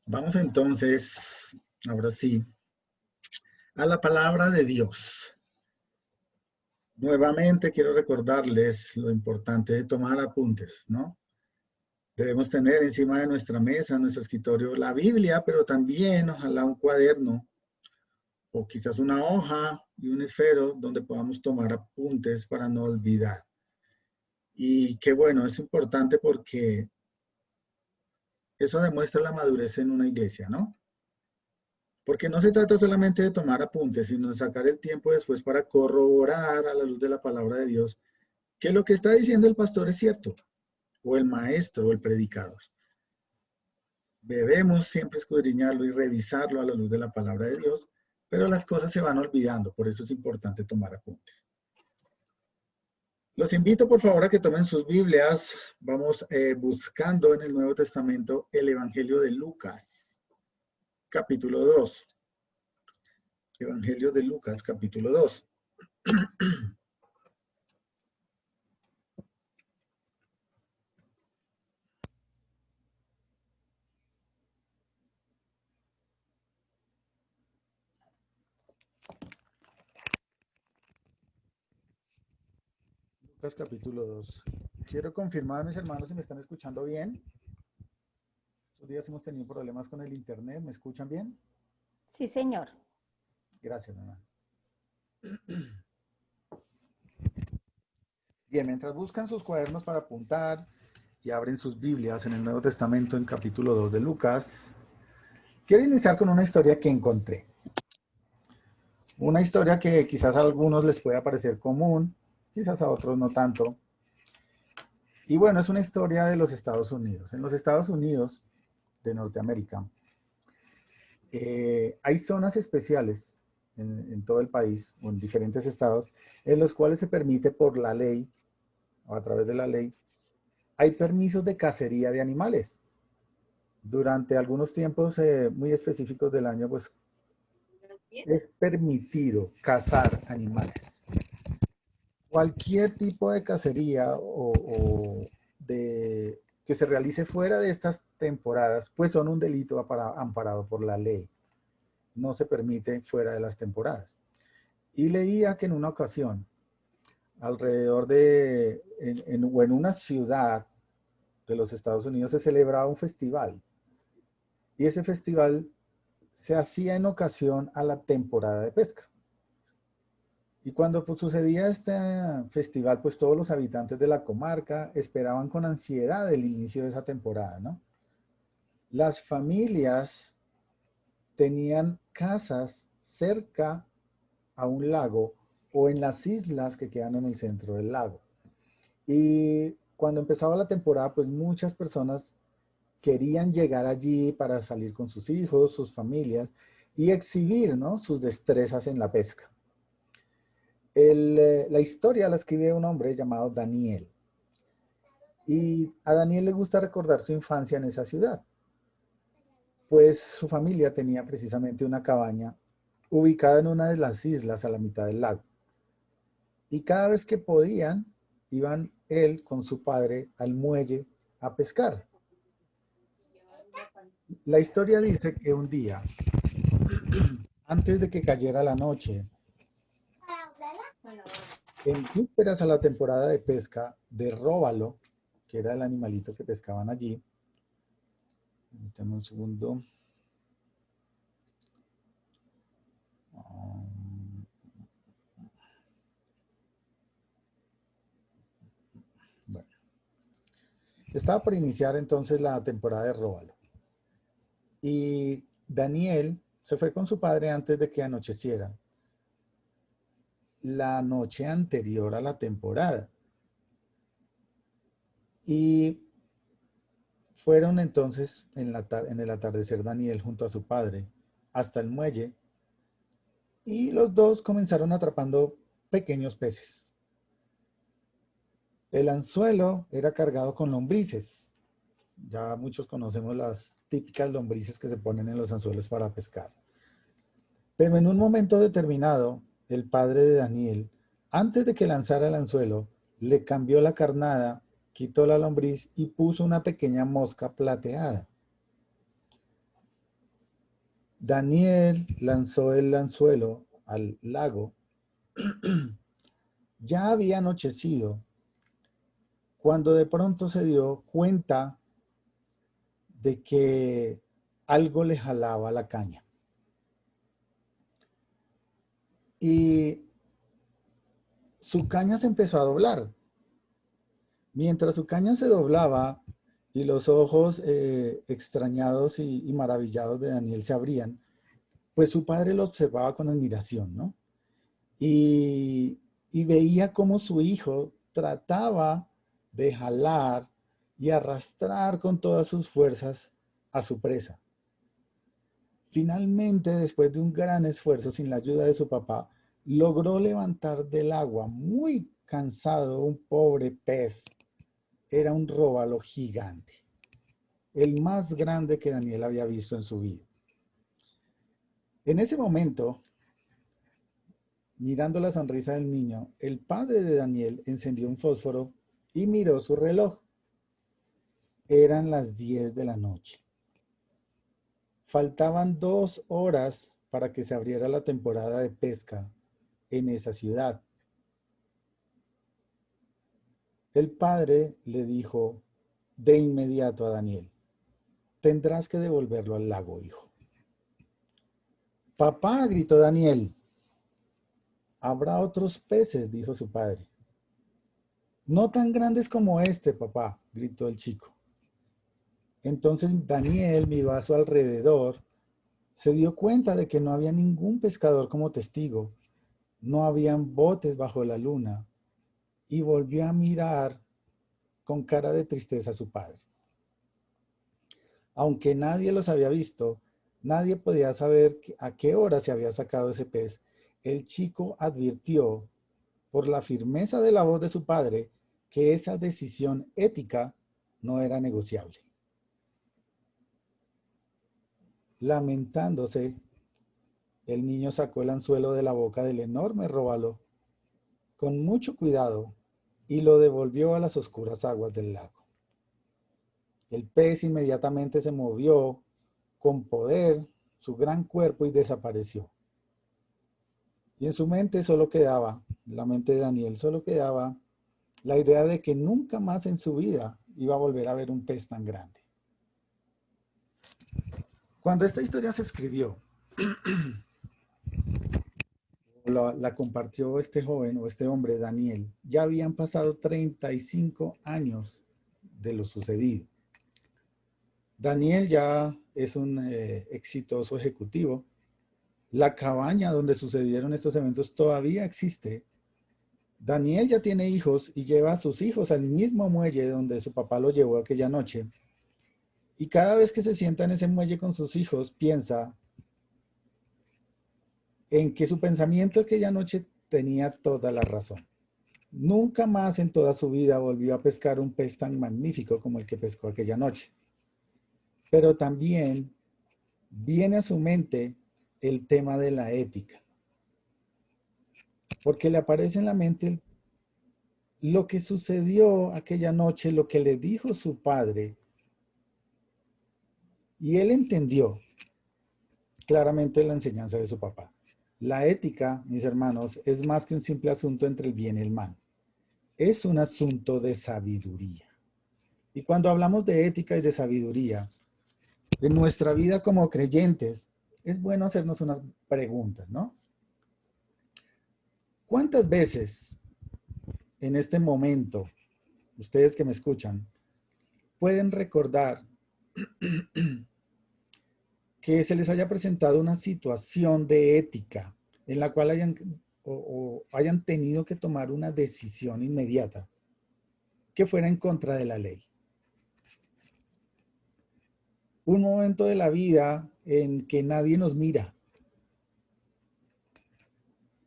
Vamos entonces, ahora sí, a la palabra de Dios. Nuevamente quiero recordarles lo importante de tomar apuntes, ¿no? Debemos tener encima de nuestra mesa, nuestro escritorio, la Biblia, pero también ojalá un cuaderno o quizás una hoja y un esfero donde podamos tomar apuntes para no olvidar. Y qué bueno, es importante porque eso demuestra la madurez en una iglesia, ¿no? Porque no se trata solamente de tomar apuntes, sino de sacar el tiempo después para corroborar a la luz de la palabra de Dios que lo que está diciendo el pastor es cierto, o el maestro, o el predicador. Debemos siempre escudriñarlo y revisarlo a la luz de la palabra de Dios, pero las cosas se van olvidando, por eso es importante tomar apuntes. Los invito por favor a que tomen sus Biblias. Vamos buscando en el Nuevo Testamento el Evangelio de Lucas, capítulo 2. Evangelio de Lucas, capítulo 2. Lucas capítulo 2. Quiero confirmar, mis hermanos, si me están escuchando bien. Estos días hemos tenido problemas con el internet. ¿Me escuchan bien? Sí, señor. Gracias, mamá. Bien, mientras buscan sus cuadernos para apuntar y abren sus Biblias en el Nuevo Testamento en capítulo 2 de Lucas, quiero iniciar con una historia que encontré. Una historia que quizás a algunos les pueda parecer común, quizás a otros no tanto. Y bueno, es una historia de los Estados Unidos. En los Estados Unidos de Norteamérica hay zonas especiales en todo el país o en diferentes estados en los cuales se permite por la ley o a través de la ley, hay permisos de cacería de animales. Durante algunos tiempos muy específicos del año, pues es permitido cazar animales. Cualquier tipo de cacería o de, que se realice fuera de estas temporadas, pues son un delito amparado por la ley. No se permite fuera de las temporadas. Y leía que en una ocasión, alrededor de, o en una ciudad de los Estados Unidos se celebraba un festival. Y ese festival se hacía en ocasión a la temporada de pesca. Y cuando pues, sucedía este festival, pues todos los habitantes de la comarca esperaban con ansiedad el inicio de esa temporada, ¿no? Las familias tenían casas cerca a un lago o en las islas que quedan en el centro del lago. Y cuando empezaba la temporada, pues muchas personas querían llegar allí para salir con sus hijos, sus familias y exhibir, ¿no?, sus destrezas en la pesca. La historia la escribe un hombre llamado Daniel. Y a Daniel le gusta recordar su infancia en esa ciudad, pues su familia tenía precisamente una cabaña ubicada en una de las islas a la mitad del lago. Y cada vez que podían, iban él con su padre al muelle a pescar. La historia dice que un día, antes de que cayera la noche, en vísperas a la temporada de pesca de róbalo, que era el animalito que pescaban allí, permítanme un segundo. Bueno, estaba por iniciar entonces la temporada de róbalo. Y Daniel se fue con su padre antes de que anocheciera, la noche anterior a la temporada. Y fueron entonces en el atardecer Daniel junto a su padre hasta el muelle y los dos comenzaron atrapando pequeños peces. El anzuelo era cargado con lombrices. Ya muchos conocemos las típicas lombrices que se ponen en los anzuelos para pescar. Pero en un momento determinado, el padre de Daniel, antes de que lanzara el anzuelo, le cambió la carnada, quitó la lombriz y puso una pequeña mosca plateada. Daniel lanzó el anzuelo al lago. Ya había anochecido cuando de pronto se dio cuenta de que algo le jalaba la caña. Y su caña se empezó a doblar. Mientras su caña se doblaba y los ojos extrañados y maravillados de Daniel se abrían, pues su padre lo observaba con admiración, ¿no? Y, y veía cómo su hijo trataba de jalar y arrastrar con todas sus fuerzas a su presa. Finalmente, después de un gran esfuerzo sin la ayuda de su papá, logró levantar del agua muy cansado un pobre pez. Era un róbalo gigante, el más grande que Daniel había visto en su vida. En ese momento, mirando la sonrisa del niño, el padre de Daniel encendió un fósforo y miró su reloj. Eran las 10 de la noche. Faltaban 2 horas para que se abriera la temporada de pesca en esa ciudad. El padre le dijo de inmediato a Daniel: tendrás que devolverlo al lago, hijo. Papá, gritó Daniel. Habrá otros peces, dijo su padre. No tan grandes como este, papá, gritó el chico. Entonces Daniel miró a su alrededor, se dio cuenta de que no había ningún pescador como testigo, no habían botes bajo la luna, y volvió a mirar con cara de tristeza a su padre. Aunque nadie los había visto, nadie podía saber a qué hora se había sacado ese pez. El chico advirtió, por la firmeza de la voz de su padre, que esa decisión ética no era negociable. Lamentándose, el niño sacó el anzuelo de la boca del enorme róbalo con mucho cuidado y lo devolvió a las oscuras aguas del lago. El pez inmediatamente se movió con poder su gran cuerpo y desapareció. Y en su mente solo quedaba, en la mente de Daniel solo quedaba la idea de que nunca más en su vida iba a volver a ver un pez tan grande. Cuando esta historia se escribió, la compartió este joven o este hombre, Daniel, ya habían pasado 35 años de lo sucedido. Daniel ya es un exitoso ejecutivo. La cabaña donde sucedieron estos eventos todavía existe. Daniel ya tiene hijos y lleva a sus hijos al mismo muelle donde su papá lo llevó aquella noche. Y cada vez que se sienta en ese muelle con sus hijos, piensa en que su pensamiento aquella noche tenía toda la razón. Nunca más en toda su vida volvió a pescar un pez tan magnífico como el que pescó aquella noche. Pero también viene a su mente el tema de la ética, porque le aparece en la mente lo que sucedió aquella noche, lo que le dijo su padre, y él entendió claramente la enseñanza de su papá. La ética, mis hermanos, es más que un simple asunto entre el bien y el mal. Es un asunto de sabiduría. Y cuando hablamos de ética y de sabiduría, en nuestra vida como creyentes, es bueno hacernos unas preguntas, ¿no? ¿Cuántas veces en este momento, ustedes que me escuchan, pueden recordar que se les haya presentado una situación de ética en la cual hayan tenido que tomar una decisión inmediata que fuera en contra de la ley? Un momento de la vida en que nadie nos mira.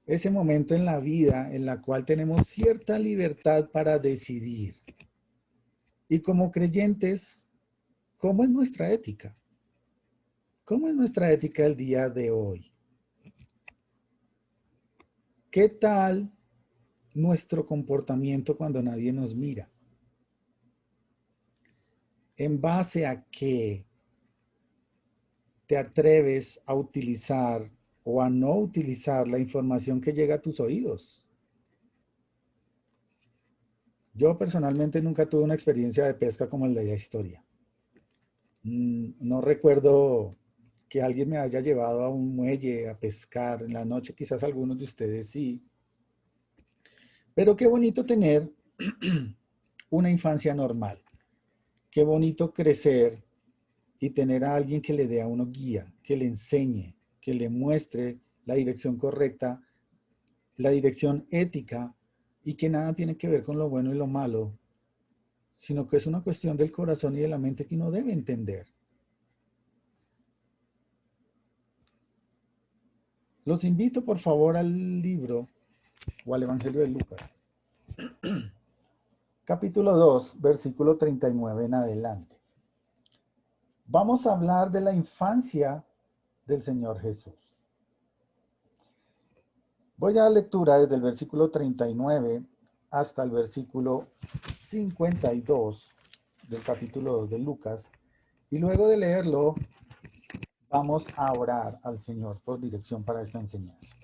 Ese momento en la vida en la cual tenemos cierta libertad para decidir. Y como creyentes, ¿cómo es nuestra ética? ¿Cómo es nuestra ética el día de hoy? ¿Qué tal nuestro comportamiento cuando nadie nos mira? ¿En base a qué te atreves a utilizar o a no utilizar la información que llega a tus oídos? Yo personalmente nunca tuve una experiencia de pesca como el de la historia. No recuerdo que alguien me haya llevado a un muelle a pescar en la noche, quizás algunos de ustedes sí, pero qué bonito tener una infancia normal, qué bonito crecer y tener a alguien que le dé a uno guía, que le enseñe, que le muestre la dirección correcta, la dirección ética y que nada tiene que ver con lo bueno y lo malo, sino que es una cuestión del corazón y de la mente que uno debe entender. Los invito por favor al libro o al Evangelio de Lucas, capítulo 2, versículo 39 en adelante. Vamos a hablar de la infancia del Señor Jesús. Voy a dar lectura desde el versículo 39 hasta el versículo 52 del capítulo 2 de Lucas, y luego de leerlo vamos a orar al Señor por dirección para esta enseñanza.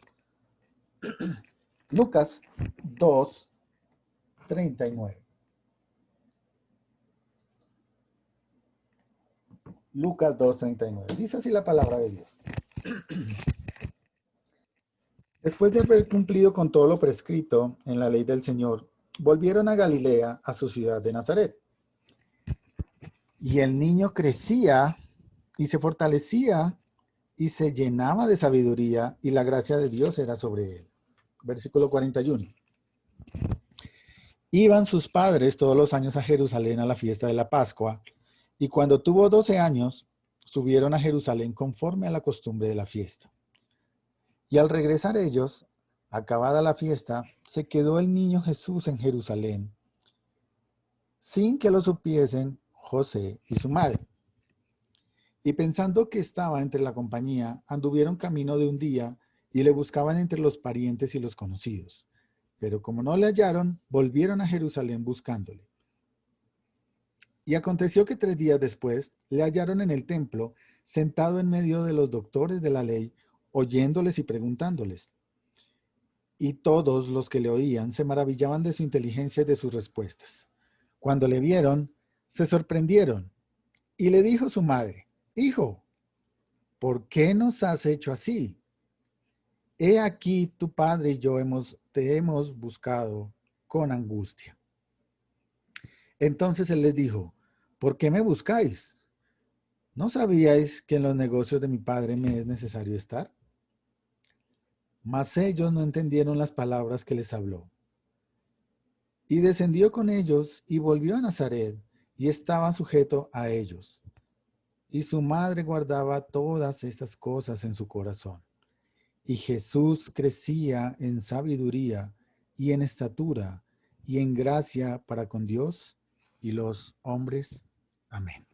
Lucas 2, 39. Lucas 2, 39. Dice así la palabra de Dios. Después de haber cumplido con todo lo prescrito en la ley del Señor, volvieron a Galilea, a su ciudad de Nazaret. Y el niño crecía y se fortalecía y se llenaba de sabiduría y la gracia de Dios era sobre él. Versículo 41. Iban sus padres todos los años a Jerusalén a la fiesta de la Pascua, y cuando tuvo 12 años, subieron a Jerusalén conforme a la costumbre de la fiesta. Y al regresar ellos, acabada la fiesta, se quedó el niño Jesús en Jerusalén, sin que lo supiesen José y su madre. Y pensando que estaba entre la compañía, anduvieron camino de un día y le buscaban entre los parientes y los conocidos. Pero como no le hallaron, volvieron a Jerusalén buscándole. Y aconteció que 3 días después le hallaron en el templo, sentado en medio de los doctores de la ley, oyéndoles y preguntándoles. Y todos los que le oían se maravillaban de su inteligencia y de sus respuestas. Cuando le vieron, se sorprendieron. Y le dijo su madre, Hijo, ¿por qué nos has hecho así? He aquí tu padre y yo te hemos buscado con angustia. Entonces él les dijo, ¿por qué me buscáis? ¿No sabíais que en los negocios de mi padre me es necesario estar? Mas ellos no entendieron las palabras que les habló. Y descendió con ellos y volvió a Nazaret y estaba sujeto a ellos. Y su madre guardaba todas estas cosas en su corazón. Y Jesús crecía en sabiduría y en estatura y en gracia para con Dios y los hombres. Amén.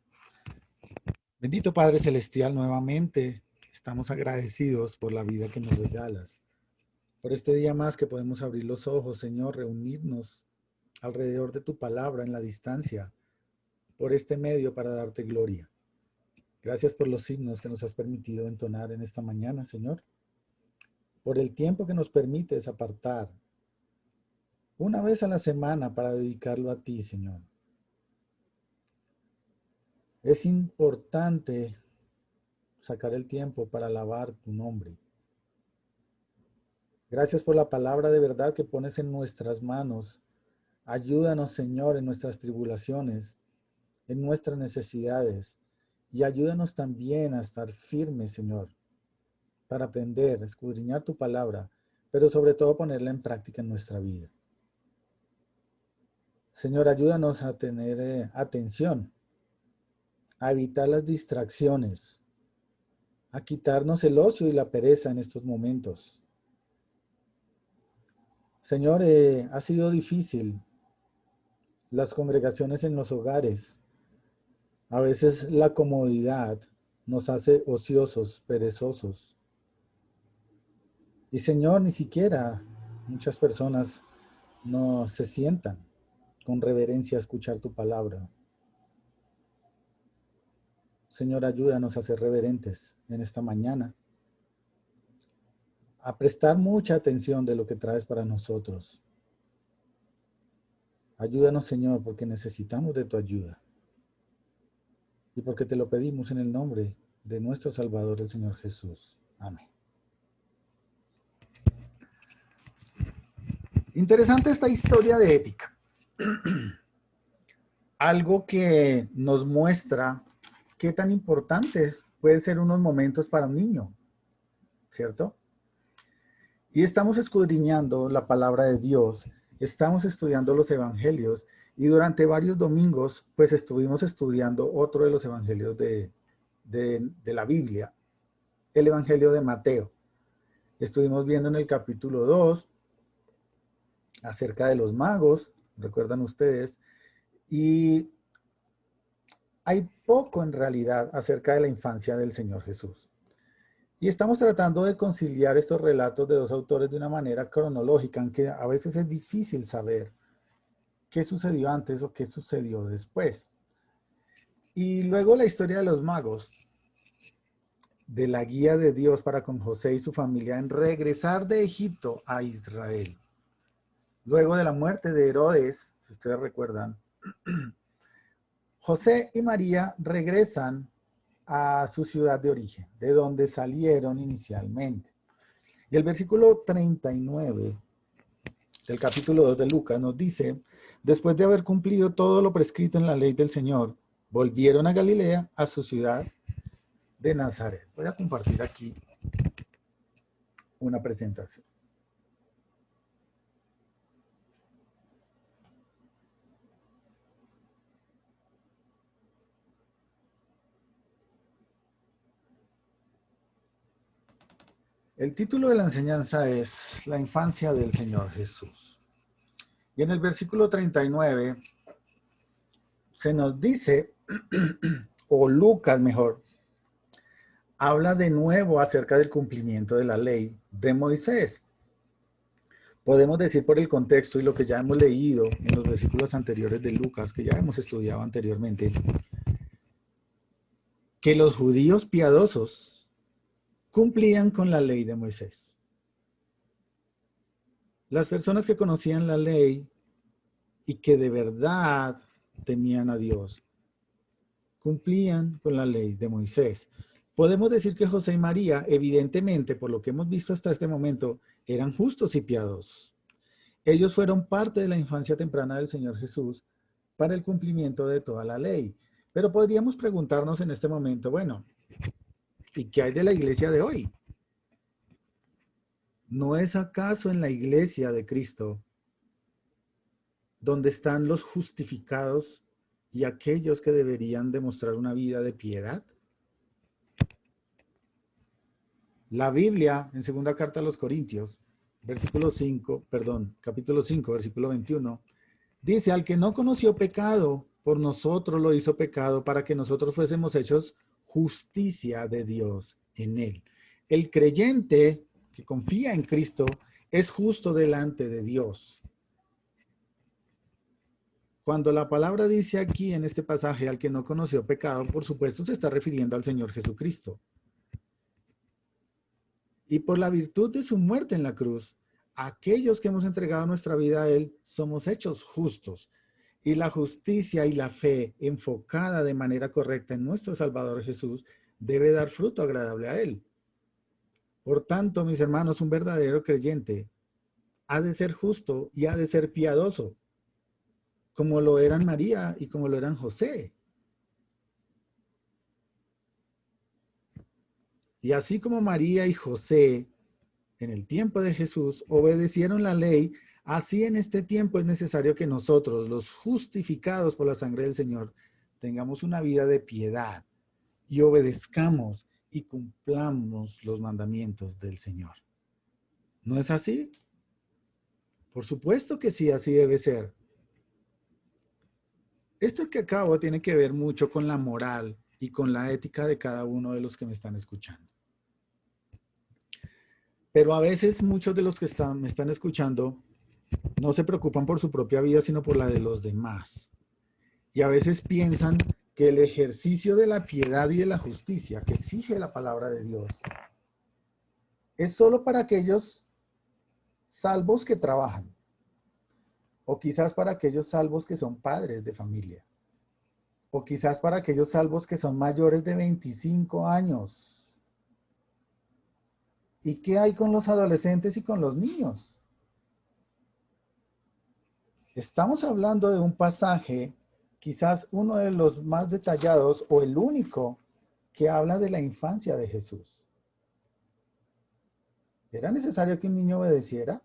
Bendito Padre Celestial, nuevamente estamos agradecidos por la vida que nos regalas, por este día más que podemos abrir los ojos, Señor, reunirnos alrededor de tu palabra en la distancia, por este medio para darte gloria. Gracias por los signos que nos has permitido entonar en esta mañana, Señor, por el tiempo que nos permites apartar una vez a la semana para dedicarlo a ti, Señor. Es importante sacar el tiempo para alabar tu nombre. Gracias por la palabra de verdad que pones en nuestras manos. Ayúdanos, Señor, en nuestras tribulaciones, en nuestras necesidades, y ayúdanos también a estar firmes, Señor, para aprender, escudriñar tu palabra, pero sobre todo ponerla en práctica en nuestra vida. Señor, ayúdanos a tener atención, a evitar las distracciones, a quitarnos el ocio y la pereza en estos momentos. Señor, ha sido difícil las congregaciones en los hogares. A veces la comodidad nos hace ociosos, perezosos. Y Señor, ni siquiera muchas personas no se sientan con reverencia a escuchar tu palabra. Señor, ayúdanos a ser reverentes en esta mañana, a prestar mucha atención de lo que traes para nosotros. Ayúdanos, Señor, porque necesitamos de tu ayuda. Y porque te lo pedimos en el nombre de nuestro Salvador, el Señor Jesús. Amén. Interesante esta historia de ética. Algo que nos muestra qué tan importantes pueden ser unos momentos para un niño, ¿cierto? Y estamos escudriñando la palabra de Dios, estamos estudiando los evangelios y durante varios domingos pues estuvimos estudiando otro de los evangelios de la Biblia, el evangelio de Mateo. Estuvimos viendo en el capítulo 2 acerca de los magos, recuerdan ustedes, y hay poco en realidad acerca de la infancia del Señor Jesús. Y estamos tratando de conciliar estos relatos de dos autores de una manera cronológica, aunque a veces es difícil saber qué sucedió antes o qué sucedió después. Y luego la historia de los magos, de la guía de Dios para con José y su familia en regresar de Egipto a Israel. Luego de la muerte de Herodes, si ustedes recuerdan, José y María regresan a su ciudad de origen, de donde salieron inicialmente. Y el versículo 39 del capítulo 2 de Lucas nos dice, después de haber cumplido todo lo prescrito en la ley del Señor, volvieron a Galilea, a su ciudad de Nazaret. Voy a compartir aquí una presentación. El título de la enseñanza es La infancia del Señor Jesús. Y en el versículo 39 se nos dice, o Lucas mejor, habla de nuevo acerca del cumplimiento de la ley de Moisés. Podemos decir por el contexto y lo que ya hemos leído en los versículos anteriores de Lucas, que ya hemos estudiado anteriormente, que los judíos piadosos cumplían con la ley de Moisés. Las personas que conocían la ley y que de verdad temían a Dios, cumplían con la ley de Moisés. Podemos decir que José y María, evidentemente, por lo que hemos visto hasta este momento, eran justos y piadosos. Ellos fueron parte de la infancia temprana del Señor Jesús para el cumplimiento de toda la ley. Pero podríamos preguntarnos en este momento, bueno, ¿y qué hay de la iglesia de hoy? ¿No es acaso en la iglesia de Cristo donde están los justificados y aquellos que deberían demostrar una vida de piedad? La Biblia, en segunda carta a los Corintios, capítulo 5, versículo 21, dice, al que no conoció pecado, por nosotros lo hizo pecado para que nosotros fuésemos hechos justicia de Dios en él. El creyente que confía en Cristo es justo delante de Dios. Cuando la palabra dice aquí en este pasaje al que no conoció pecado, por supuesto se está refiriendo al Señor Jesucristo. Y por la virtud de su muerte en la cruz, aquellos que hemos entregado nuestra vida a Él, somos hechos justos. Y la justicia y la fe enfocada de manera correcta en nuestro Salvador Jesús debe dar fruto agradable a Él. Por tanto, mis hermanos, un verdadero creyente ha de ser justo y ha de ser piadoso, como lo eran María y como lo eran José. Y así como María y José en el tiempo de Jesús obedecieron la ley, así en este tiempo es necesario que nosotros, los justificados por la sangre del Señor, tengamos una vida de piedad y obedezcamos y cumplamos los mandamientos del Señor. ¿No es así? Por supuesto que sí, así debe ser. Esto que acabo tiene que ver mucho con la moral y con la ética de cada uno de los que me están escuchando. Pero a veces muchos de los que me están escuchando no se preocupan por su propia vida, sino por la de los demás. Y a veces piensan que el ejercicio de la piedad y de la justicia que exige la palabra de Dios es solo para aquellos salvos que trabajan, o quizás para aquellos salvos que son padres de familia, o quizás para aquellos salvos que son mayores de 25 años. ¿Y qué hay con los adolescentes y con los niños? Estamos hablando de un pasaje, quizás uno de los más detallados o el único que habla de la infancia de Jesús. ¿Era necesario que un niño obedeciera?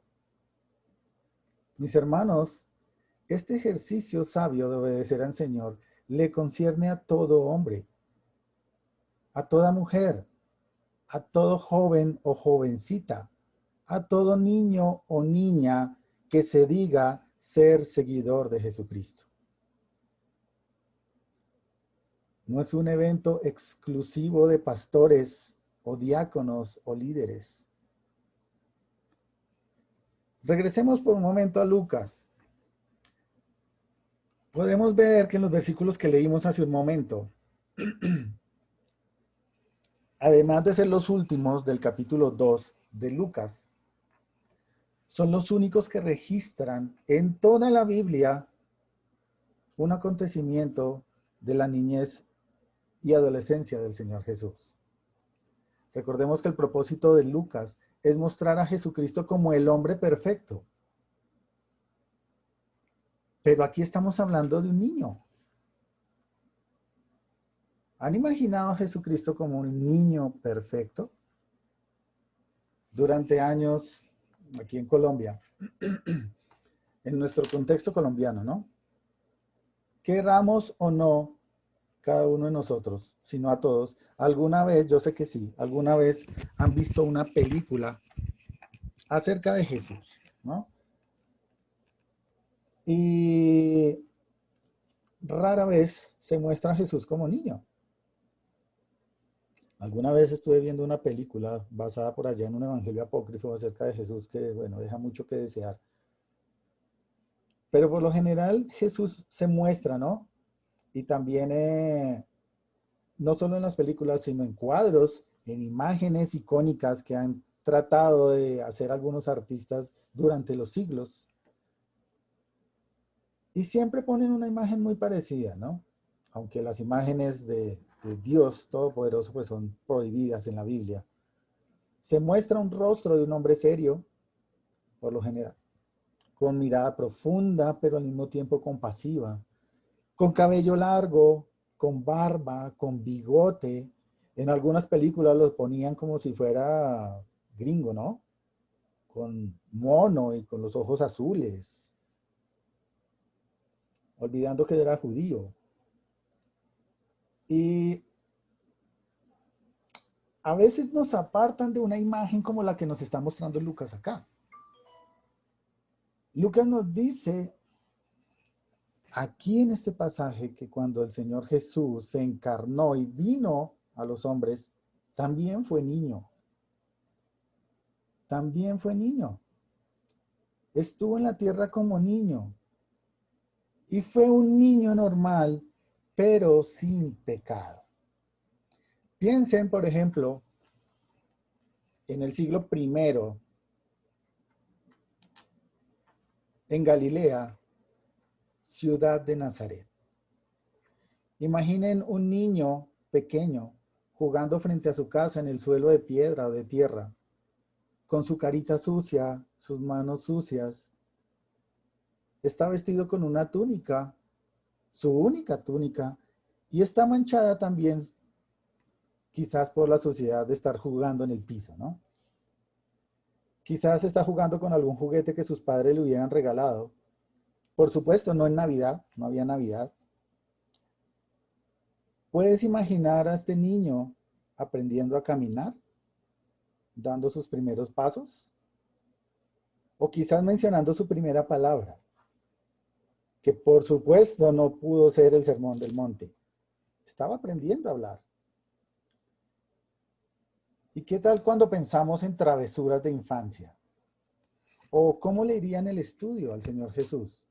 Mis hermanos, este ejercicio sabio de obedecer al Señor le concierne a todo hombre, a toda mujer, a todo joven o jovencita, a todo niño o niña que se diga ser seguidor de Jesucristo. No es un evento exclusivo de pastores o diáconos o líderes. Regresemos por un momento a Lucas. Podemos ver que en los versículos que leímos hace un momento, además de ser los últimos del capítulo 2 de Lucas, son los únicos que registran en toda la Biblia un acontecimiento de la niñez y adolescencia del Señor Jesús. Recordemos que el propósito de Lucas es mostrar a Jesucristo como el hombre perfecto. Pero aquí estamos hablando de un niño. ¿Han imaginado a Jesucristo como un niño perfecto? Durante años, aquí en Colombia, en nuestro contexto colombiano, ¿no? Queramos o no, cada uno de nosotros, sino a todos, alguna vez, yo sé que sí, alguna vez han visto una película acerca de Jesús, ¿no? Y rara vez se muestra a Jesús como niño. Alguna vez estuve viendo una película basada por allá en un evangelio apócrifo acerca de Jesús que, bueno, deja mucho que desear. Pero por lo general Jesús se muestra, ¿no? Y también, no solo en las películas, sino en cuadros, en imágenes icónicas que han tratado de hacer algunos artistas durante los siglos. Y siempre ponen una imagen muy parecida, ¿no? Aunque las imágenes de Dios Todopoderoso pues son prohibidas en la Biblia. Se muestra un rostro de un hombre serio, por lo general, con mirada profunda, pero al mismo tiempo compasiva, con cabello largo, con barba, con bigote. En algunas películas los ponían como si fuera gringo, ¿no? Con mono y con los ojos azules, olvidando que era judío. Y a veces nos apartan de una imagen como la que nos está mostrando Lucas acá. Lucas nos dice aquí en este pasaje que cuando el Señor Jesús se encarnó y vino a los hombres, también fue niño. También fue niño. Estuvo en la tierra como niño. Y fue un niño normal, pero sin pecado. Piensen, por ejemplo, en el siglo I, en Galilea, ciudad de Nazaret. Imaginen un niño pequeño jugando frente a su casa en el suelo de piedra o de tierra, con su carita sucia, sus manos sucias. Está vestido con una túnica, su única túnica, y está manchada también quizás por la suciedad de estar jugando en el piso, ¿no? Quizás está jugando con algún juguete que sus padres le hubieran regalado. Por supuesto, no en Navidad, no había Navidad. ¿Puedes imaginar a este niño aprendiendo a caminar, dando sus primeros pasos? O quizás mencionando su primera palabra, que por supuesto no pudo ser el Sermón del Monte. Estaba aprendiendo a hablar. ¿Y qué tal cuando pensamos en travesuras de infancia? ¿O cómo le iría en el estudio al Señor Jesús?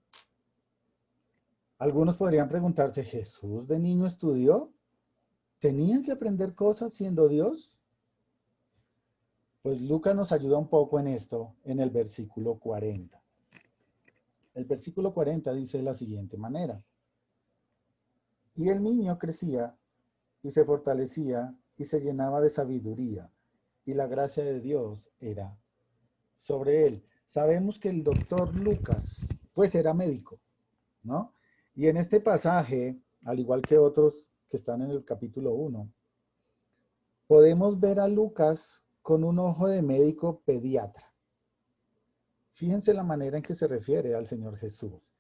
Algunos podrían preguntarse, ¿Jesús de niño estudió? ¿Tenía que aprender cosas siendo Dios? Pues Lucas nos ayuda un poco en esto en el versículo 40. El versículo 40 dice de la siguiente manera: y el niño crecía y se fortalecía y se llenaba de sabiduría, y la gracia de Dios era sobre él. Sabemos que el doctor Lucas, pues era médico, ¿no? Y en este pasaje, al igual que otros que están en el capítulo 1, podemos ver a Lucas con un ojo de médico pediatra. Fíjense la manera en que se refiere al Señor Jesús.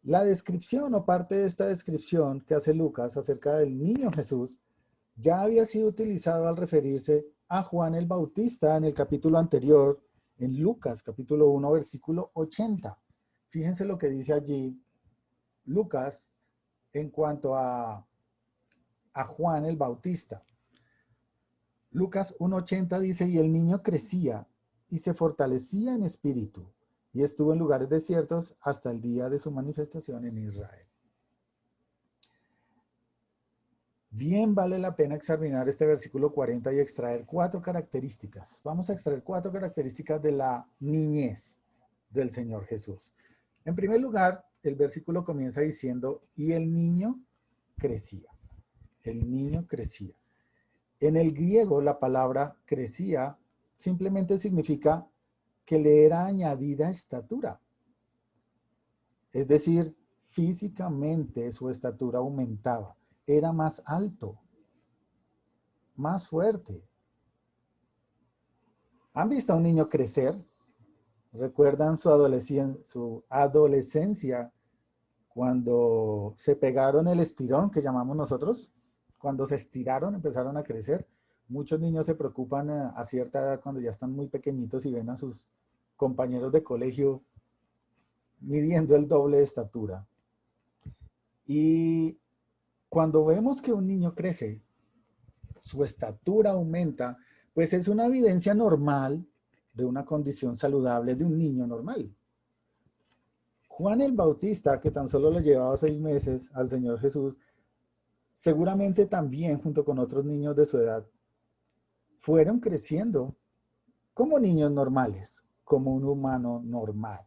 La descripción o parte de esta descripción que hace Lucas acerca del niño Jesús ya había sido utilizado al referirse a Juan el Bautista en el capítulo anterior, en Lucas capítulo 1, versículo 80. Fíjense lo que dice allí Lucas en cuanto a Juan el Bautista. Lucas 1:80 dice, y el niño crecía y se fortalecía en espíritu, y estuvo en lugares desiertos hasta el día de su manifestación en Israel. Bien vale la pena examinar este versículo 40 y extraer 4 características. Vamos a extraer 4 características de la niñez del Señor Jesús. En primer lugar, el versículo comienza diciendo, y el niño crecía. El niño crecía. En el griego, la palabra crecía simplemente significa que le era añadida estatura. Es decir, físicamente su estatura aumentaba. Era más alto, más fuerte. ¿Han visto a un niño crecer? ¿Recuerdan su adolescencia cuando se pegaron el estirón que llamamos nosotros? Cuando se estiraron, empezaron a crecer. Muchos niños se preocupan a cierta edad cuando ya están muy pequeñitos y ven a sus compañeros de colegio midiendo el doble de estatura. Y cuando vemos que un niño crece, su estatura aumenta, pues es una evidencia normal de una condición saludable de un niño normal. Juan el Bautista, que tan solo le llevaba 6 meses al Señor Jesús, seguramente también junto con otros niños de su edad, fueron creciendo como niños normales, como un humano normal.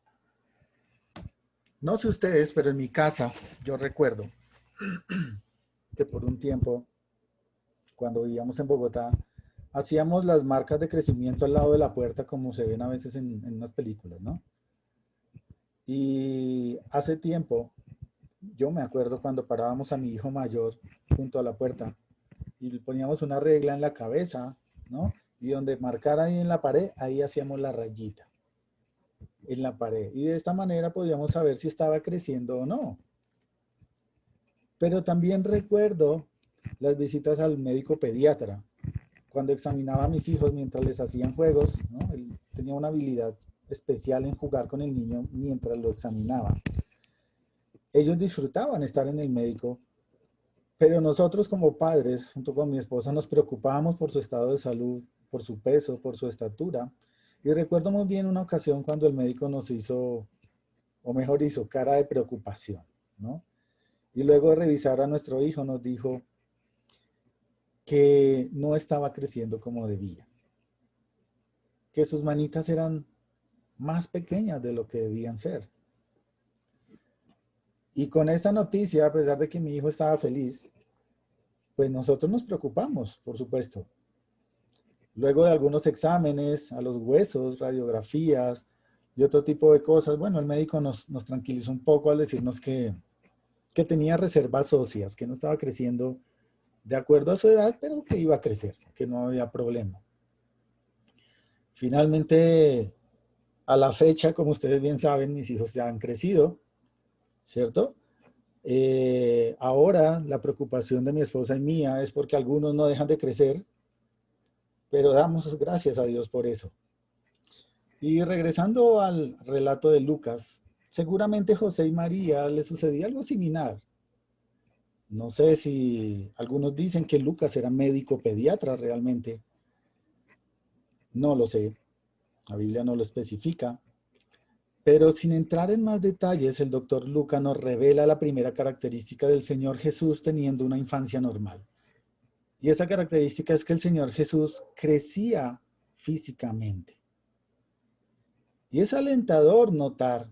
No sé ustedes, pero en mi casa yo recuerdo que por un tiempo, cuando vivíamos en Bogotá, hacíamos las marcas de crecimiento al lado de la puerta como se ven a veces en unas películas, ¿no? Y hace tiempo, yo me acuerdo cuando parábamos a mi hijo mayor junto a la puerta y le poníamos una regla en la cabeza, ¿no? Y donde marcara ahí en la pared, ahí hacíamos la rayita en la pared. Y de esta manera podíamos saber si estaba creciendo o no. Pero también recuerdo las visitas al médico pediatra, cuando examinaba a mis hijos mientras les hacían juegos, ¿no? Él tenía una habilidad especial en jugar con el niño mientras lo examinaba. Ellos disfrutaban estar en el médico, pero nosotros como padres, junto con mi esposa, nos preocupábamos por su estado de salud, por su peso, por su estatura. Y recuerdo muy bien una ocasión cuando el médico nos hizo, o mejor hizo, cara de preocupación, ¿no? Y luego de revisar a nuestro hijo nos dijo que no estaba creciendo como debía, que sus manitas eran más pequeñas de lo que debían ser. Y con esta noticia, a pesar de que mi hijo estaba feliz, pues nosotros nos preocupamos, por supuesto. Luego de algunos exámenes a los huesos, radiografías y otro tipo de cosas, bueno, el médico nos tranquilizó un poco al decirnos que tenía reservas óseas, que no estaba creciendo de acuerdo a su edad, pero que iba a crecer, que no había problema. Finalmente, a la fecha, como ustedes bien saben, mis hijos ya han crecido, ¿cierto? Ahora la preocupación de mi esposa y mía es porque algunos no dejan de crecer, pero damos gracias a Dios por eso. Y regresando al relato de Lucas, seguramente José y María les sucedía algo similar. No sé si algunos dicen que Lucas era médico pediatra realmente. No lo sé. La Biblia no lo especifica. Pero sin entrar en más detalles, el doctor Luca nos revela la primera característica del Señor Jesús teniendo una infancia normal. Y esa característica es que el Señor Jesús crecía físicamente. Y es alentador notar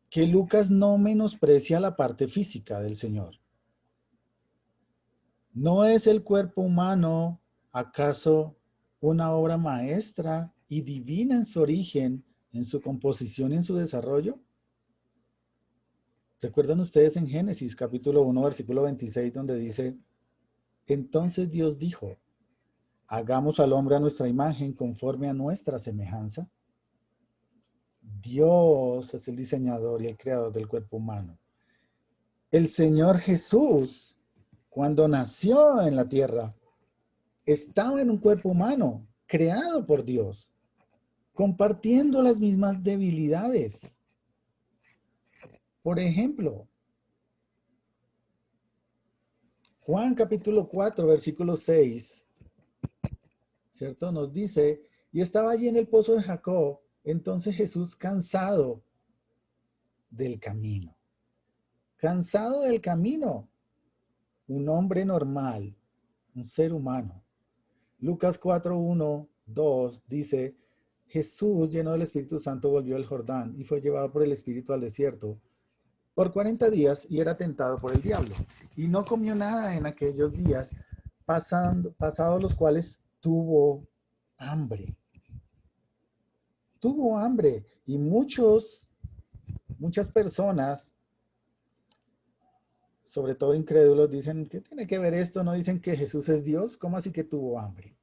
que Lucas no menosprecia la parte física del Señor. ¿No es el cuerpo humano acaso una obra maestra y divina en su origen, en su composición y en su desarrollo? ¿Recuerdan ustedes en Génesis capítulo 1, versículo 26, donde dice, entonces Dios dijo, hagamos al hombre a nuestra imagen conforme a nuestra semejanza? Dios es el diseñador y el creador del cuerpo humano. El Señor Jesús, cuando nació en la tierra, estaba en un cuerpo humano, creado por Dios, compartiendo las mismas debilidades. Por ejemplo, Juan capítulo 4, versículo 6, ¿cierto? Nos dice, y estaba allí en el pozo de Jacob, entonces Jesús cansado del camino, un hombre normal, un ser humano. Lucas 4, 1, 2 dice, Jesús, lleno del Espíritu Santo, volvió al Jordán y fue llevado por el Espíritu al desierto por 40 días y era tentado por el diablo. Y no comió nada en aquellos días, pasados los cuales tuvo hambre. Tuvo hambre y muchas personas, sobre todo incrédulos, dicen, ¿qué tiene que ver esto? ¿No dicen que Jesús es Dios? ¿Cómo así que tuvo hambre?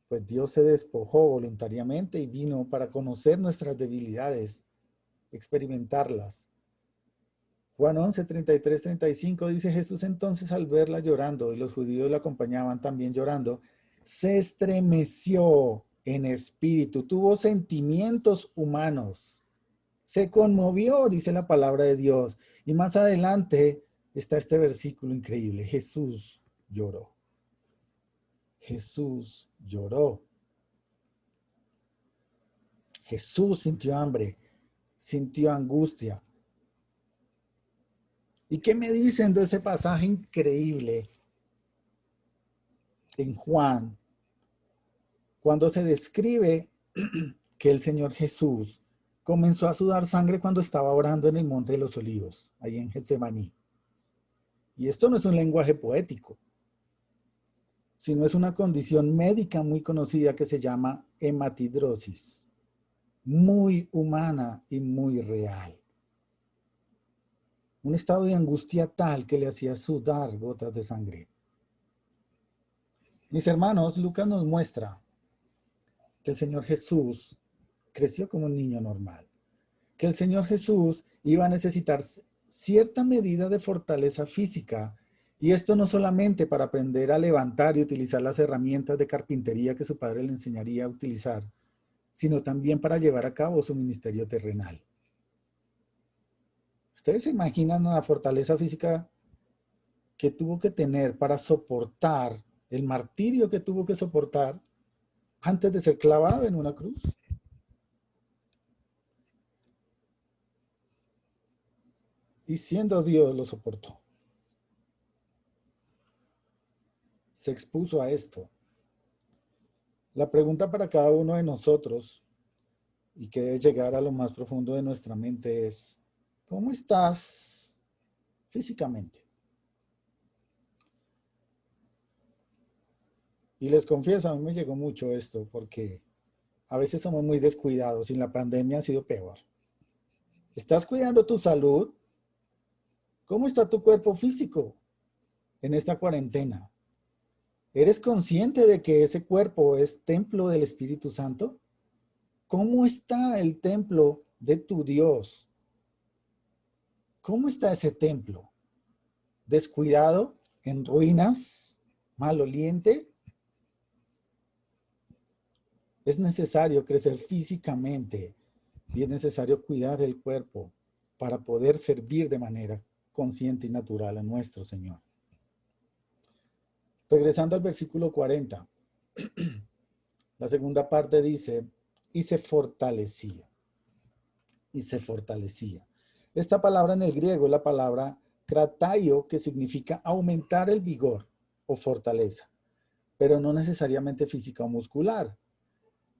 Pues Dios se despojó voluntariamente y vino para conocer nuestras debilidades, experimentarlas. Juan 11, 33, 35 dice, Jesús entonces al verla llorando y los judíos la acompañaban también llorando, se estremeció en espíritu, tuvo sentimientos humanos, se conmovió, dice la palabra de Dios. Y más adelante está este versículo increíble, Jesús lloró. Jesús lloró. Jesús sintió hambre, sintió angustia. ¿Y qué me dicen de ese pasaje increíble en Juan, cuando se describe que el Señor Jesús comenzó a sudar sangre cuando estaba orando en el Monte de los Olivos, ahí en Getsemaní? Y esto no es un lenguaje poético, sino es una condición médica muy conocida que se llama hematidrosis, muy humana y muy real. Un estado de angustia tal que le hacía sudar gotas de sangre. Mis hermanos, Lucas nos muestra que el Señor Jesús creció como un niño normal, que el Señor Jesús iba a necesitar cierta medida de fortaleza física, y esto no solamente para aprender a levantar y utilizar las herramientas de carpintería que su padre le enseñaría a utilizar, sino también para llevar a cabo su ministerio terrenal. ¿Ustedes se imaginan la fortaleza física que tuvo que tener para soportar el martirio que tuvo que soportar antes de ser clavado en una cruz? Y siendo Dios lo soportó. Se expuso a esto. La pregunta para cada uno de nosotros, y que debe llegar a lo más profundo de nuestra mente, es, ¿cómo estás físicamente? Y les confieso, a mí me llegó mucho esto, porque a veces somos muy descuidados y la pandemia ha sido peor. ¿Estás cuidando tu salud? ¿Cómo está tu cuerpo físico en esta cuarentena? ¿Eres consciente de que ese cuerpo es templo del Espíritu Santo? ¿Cómo está el templo de tu Dios? ¿Cómo está ese templo? ¿Descuidado? ¿En ruinas? ¿Maloliente? Es necesario crecer físicamente y es necesario cuidar el cuerpo para poder servir de manera consciente y natural a nuestro Señor. Regresando al versículo 40, la segunda parte dice, y se fortalecía. Y se fortalecía. Esta palabra en el griego es la palabra krataio, que significa aumentar el vigor o fortaleza, pero no necesariamente física o muscular,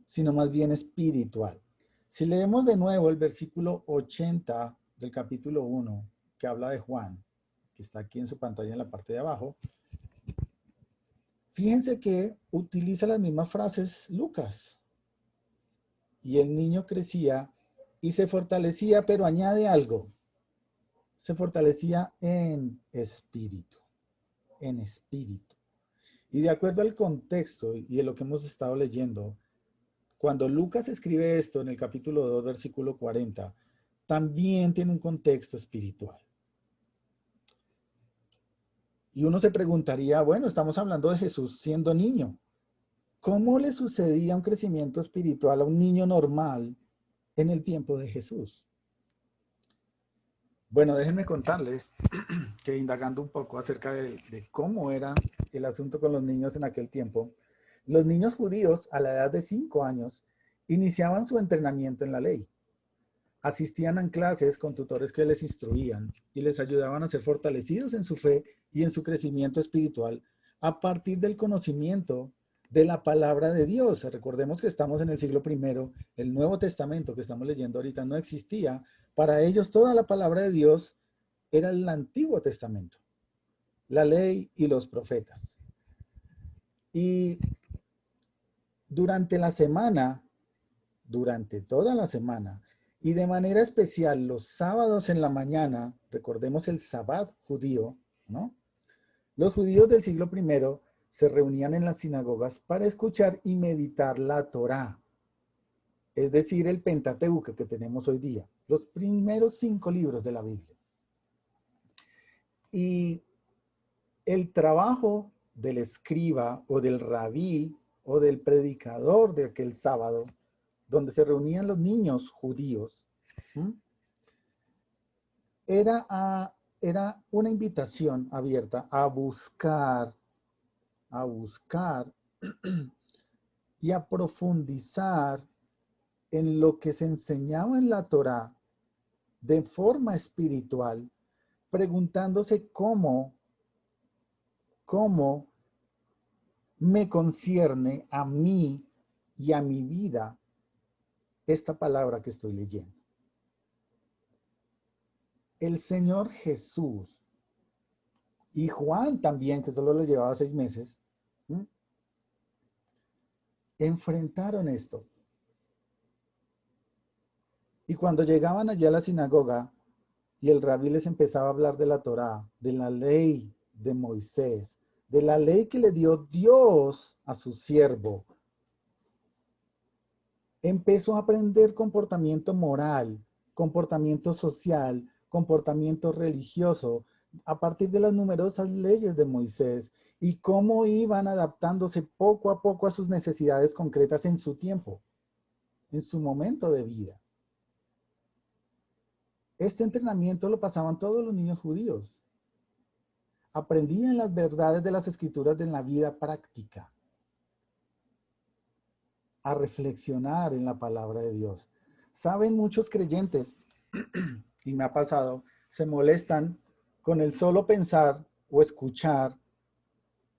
sino más bien espiritual. Si leemos de nuevo el versículo 80 del capítulo 1, que habla de Juan, que está aquí en su pantalla en la parte de abajo, fíjense que utiliza las mismas frases Lucas. Y el niño crecía y se fortalecía, pero añade algo. Se fortalecía en espíritu, en espíritu. Y de acuerdo al contexto y de lo que hemos estado leyendo, cuando Lucas escribe esto en el capítulo 2, versículo 40, también tiene un contexto espiritual. Y uno se preguntaría, bueno, estamos hablando de Jesús siendo niño. ¿Cómo le sucedía un crecimiento espiritual a un niño normal en el tiempo de Jesús? Bueno, déjenme contarles que indagando un poco acerca de cómo era el asunto con los niños en aquel tiempo, los niños judíos a la edad de 5 años iniciaban su entrenamiento en la ley. Asistían a clases con tutores que les instruían y les ayudaban a ser fortalecidos en su fe y en su crecimiento espiritual a partir del conocimiento de la palabra de Dios. Recordemos que estamos en el siglo I, el Nuevo Testamento que estamos leyendo ahorita no existía. Para ellos toda la palabra de Dios era el Antiguo Testamento, la ley y los profetas. Y durante la semana, durante toda la semana, y de manera especial los sábados en la mañana, recordemos el Sabbat judío, ¿no? Los judíos del siglo I se reunían en las sinagogas para escuchar y meditar la Torá, es decir, el Pentateuco que tenemos hoy día, los primeros 5 libros de la Biblia. Y el trabajo del escriba o del rabí o del predicador de aquel sábado, donde se reunían los niños judíos, era una invitación abierta a buscar y a profundizar en lo que se enseñaba en la Torá de forma espiritual, preguntándose cómo me concierne a mí y a mi vida esta palabra que estoy leyendo. El Señor Jesús y Juan también, que solo les llevaba 6 meses, enfrentaron esto. Y cuando llegaban allá a la sinagoga y el rabí les empezaba a hablar de la Torá, de la ley de Moisés, de la ley que le dio Dios a su siervo, empezó a aprender comportamiento moral, comportamiento social, comportamiento religioso, a partir de las numerosas leyes de Moisés y cómo iban adaptándose poco a poco a sus necesidades concretas en su tiempo, en su momento de vida. Este entrenamiento lo pasaban todos los niños judíos. Aprendían las verdades de las escrituras en la vida práctica, a reflexionar en la palabra de Dios. Saben, muchos creyentes, y me ha pasado, se molestan con el solo pensar o escuchar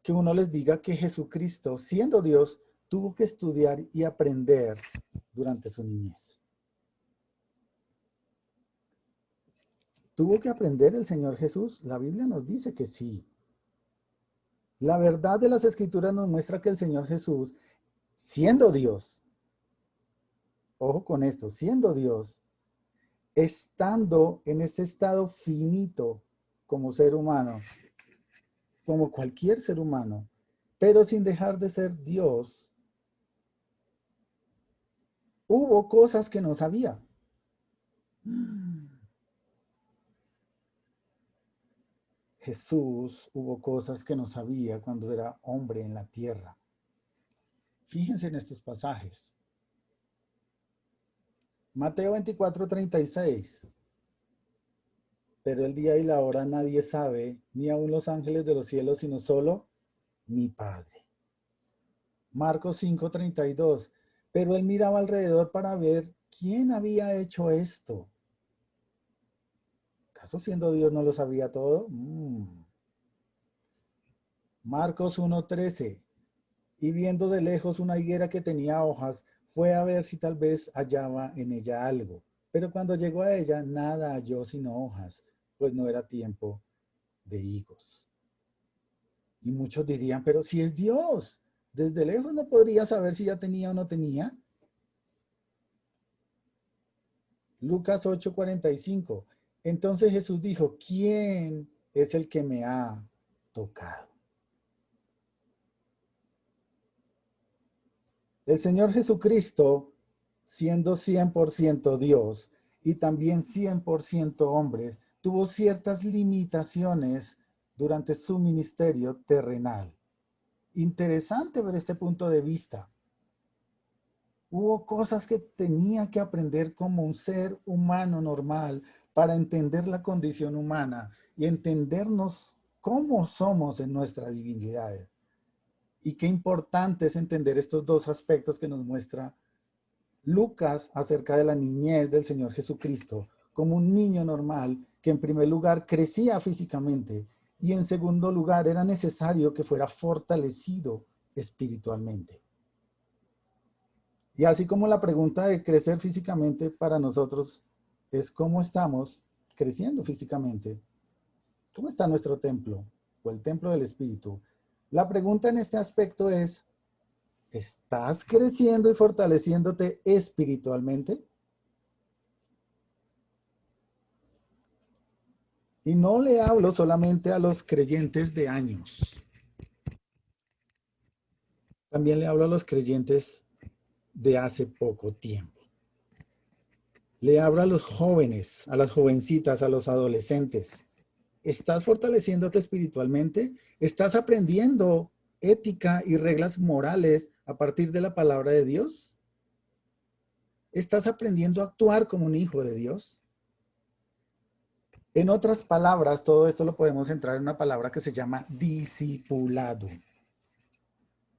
que uno les diga que Jesucristo, siendo Dios, tuvo que estudiar y aprender durante su niñez. ¿Tuvo que aprender el Señor Jesús? La Biblia nos dice que sí. La verdad de las Escrituras nos muestra que el Señor Jesús, siendo Dios, ojo con esto, siendo Dios, estando en ese estado finito como ser humano, como cualquier ser humano, pero sin dejar de ser Dios, hubo cosas que no sabía. Jesús hubo cosas que no sabía cuando era hombre en la tierra. Fíjense en estos pasajes. Mateo 24:36. Pero el día y la hora nadie sabe, ni aun los ángeles de los cielos, sino solo mi Padre. Marcos 5:32. Pero él miraba alrededor para ver quién había hecho esto. ¿Acaso siendo Dios no lo sabía todo? Marcos 1:13. Y viendo de lejos una higuera que tenía hojas, fue a ver si tal vez hallaba en ella algo. Pero cuando llegó a ella, nada halló sino hojas, pues no era tiempo de higos. Y muchos dirían, pero si es Dios, desde lejos no podría saber si ya tenía o no tenía. Lucas 8:45. Entonces Jesús dijo, ¿quién es el que me ha tocado? El Señor Jesucristo, siendo 100% Dios y también 100% hombre, tuvo ciertas limitaciones durante su ministerio terrenal. Interesante ver este punto de vista. Hubo cosas que tenía que aprender como un ser humano normal para entender la condición humana y entendernos cómo somos en nuestra divinidad. Y qué importante es entender estos dos aspectos que nos muestra Lucas acerca de la niñez del Señor Jesucristo, como un niño normal que en primer lugar crecía físicamente y en segundo lugar era necesario que fuera fortalecido espiritualmente. Y así como la pregunta de crecer físicamente para nosotros es cómo estamos creciendo físicamente, cómo está nuestro templo o el templo del Espíritu. La pregunta en este aspecto es, ¿estás creciendo y fortaleciéndote espiritualmente? Y no le hablo solamente a los creyentes de años, también le hablo a los creyentes de hace poco tiempo. Le hablo a los jóvenes, a las jovencitas, a los adolescentes. ¿Estás fortaleciéndote espiritualmente? ¿Estás aprendiendo ética y reglas morales a partir de la palabra de Dios? ¿Estás aprendiendo a actuar como un hijo de Dios? En otras palabras, todo esto lo podemos entrar en una palabra que se llama discipulado.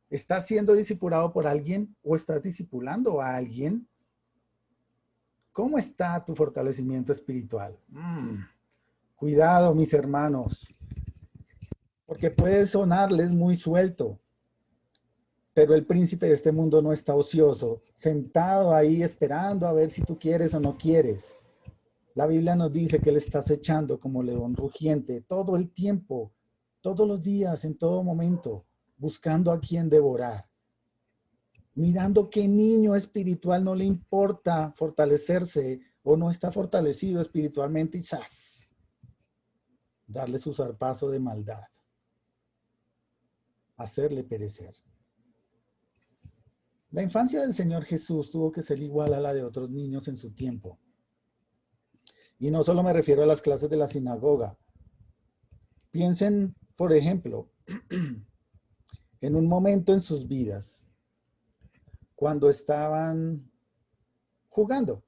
¿Estás siendo discipulado por alguien o estás discipulando a alguien? ¿Cómo está tu fortalecimiento espiritual? Cuidado, mis hermanos, porque puede sonarles muy suelto, pero el príncipe de este mundo no está ocioso, sentado ahí esperando a ver si tú quieres o no quieres. La Biblia nos dice que él está acechando como león rugiente todo el tiempo, todos los días, en todo momento, buscando a quien devorar. Mirando qué niño espiritual no le importa fortalecerse o no está fortalecido espiritualmente y ¡zas! Darle su zarpazo de maldad, hacerle perecer. La infancia del Señor Jesús tuvo que ser igual a la de otros niños en su tiempo. Y no solo me refiero a las clases de la sinagoga. Piensen, por ejemplo, en un momento en sus vidas, cuando estaban jugando,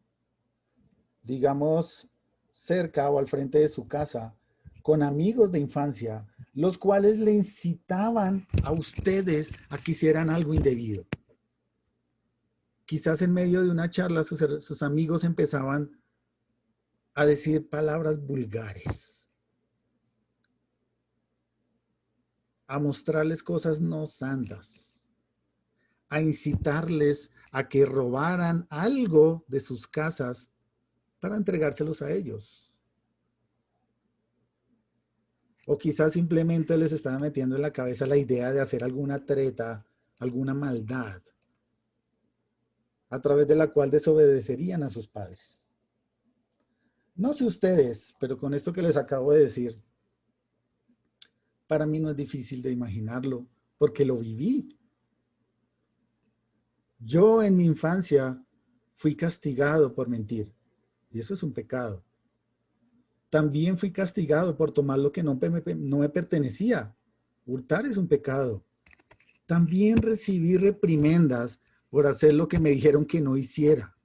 digamos, cerca o al frente de su casa, con amigos de infancia, los cuales le incitaban a ustedes a que hicieran algo indebido. Quizás en medio de una charla sus amigos empezaban a decir palabras vulgares, a mostrarles cosas no santas, a incitarles a que robaran algo de sus casas para entregárselos a ellos. O quizás simplemente les estaba metiendo en la cabeza la idea de hacer alguna treta, alguna maldad, a través de la cual desobedecerían a sus padres. No sé ustedes, pero con esto que les acabo de decir, para mí no es difícil de imaginarlo, porque lo viví. Yo en mi infancia fui castigado por mentir, y eso es un pecado. También fui castigado por tomar lo que no me pertenecía. Hurtar es un pecado. También recibí reprimendas por hacer lo que me dijeron que no hiciera.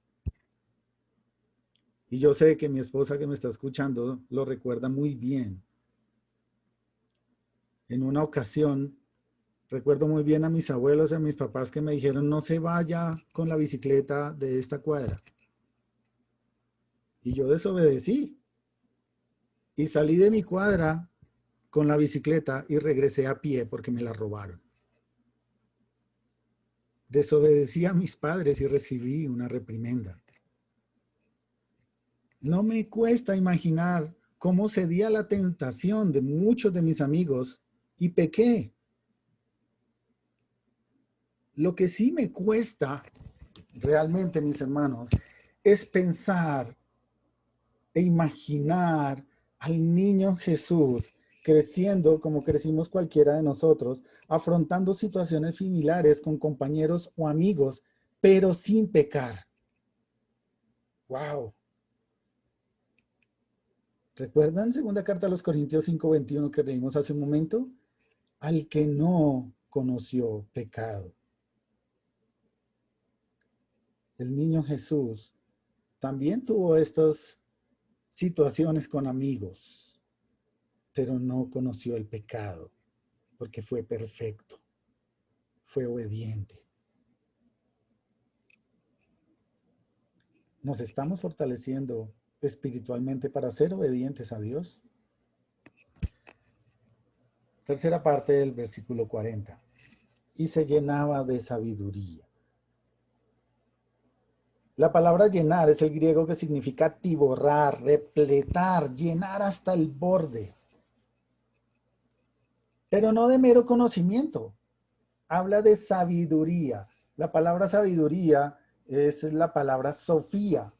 Y yo sé que mi esposa que me está escuchando lo recuerda muy bien. En una ocasión Recuerdo muy bien a mis abuelos y a mis papás que me dijeron, no se vaya con la bicicleta de esta cuadra. Y yo desobedecí y salí de mi cuadra con la bicicleta y regresé a pie porque me la robaron. Desobedecí a mis padres y recibí una reprimenda. No me cuesta imaginar cómo cedí a la tentación de muchos de mis amigos y pequé. Lo que sí me cuesta realmente, mis hermanos, es pensar e imaginar al niño Jesús creciendo como crecimos cualquiera de nosotros, afrontando situaciones similares con compañeros o amigos, pero sin pecar. ¡Wow! ¿Recuerdan segunda carta a los Corintios 5:21 que leímos hace un momento? Al que no conoció pecado. El niño Jesús también tuvo estas situaciones con amigos, pero no conoció el pecado porque fue perfecto, fue obediente. Nos estamos fortaleciendo espiritualmente para ser obedientes a Dios. Tercera parte del versículo 40. Y se llenaba de sabiduría. La palabra llenar es el griego que significa atiborrar, repletar, llenar hasta el borde. Pero no de mero conocimiento. Habla de sabiduría. La palabra sabiduría es la palabra Sofía.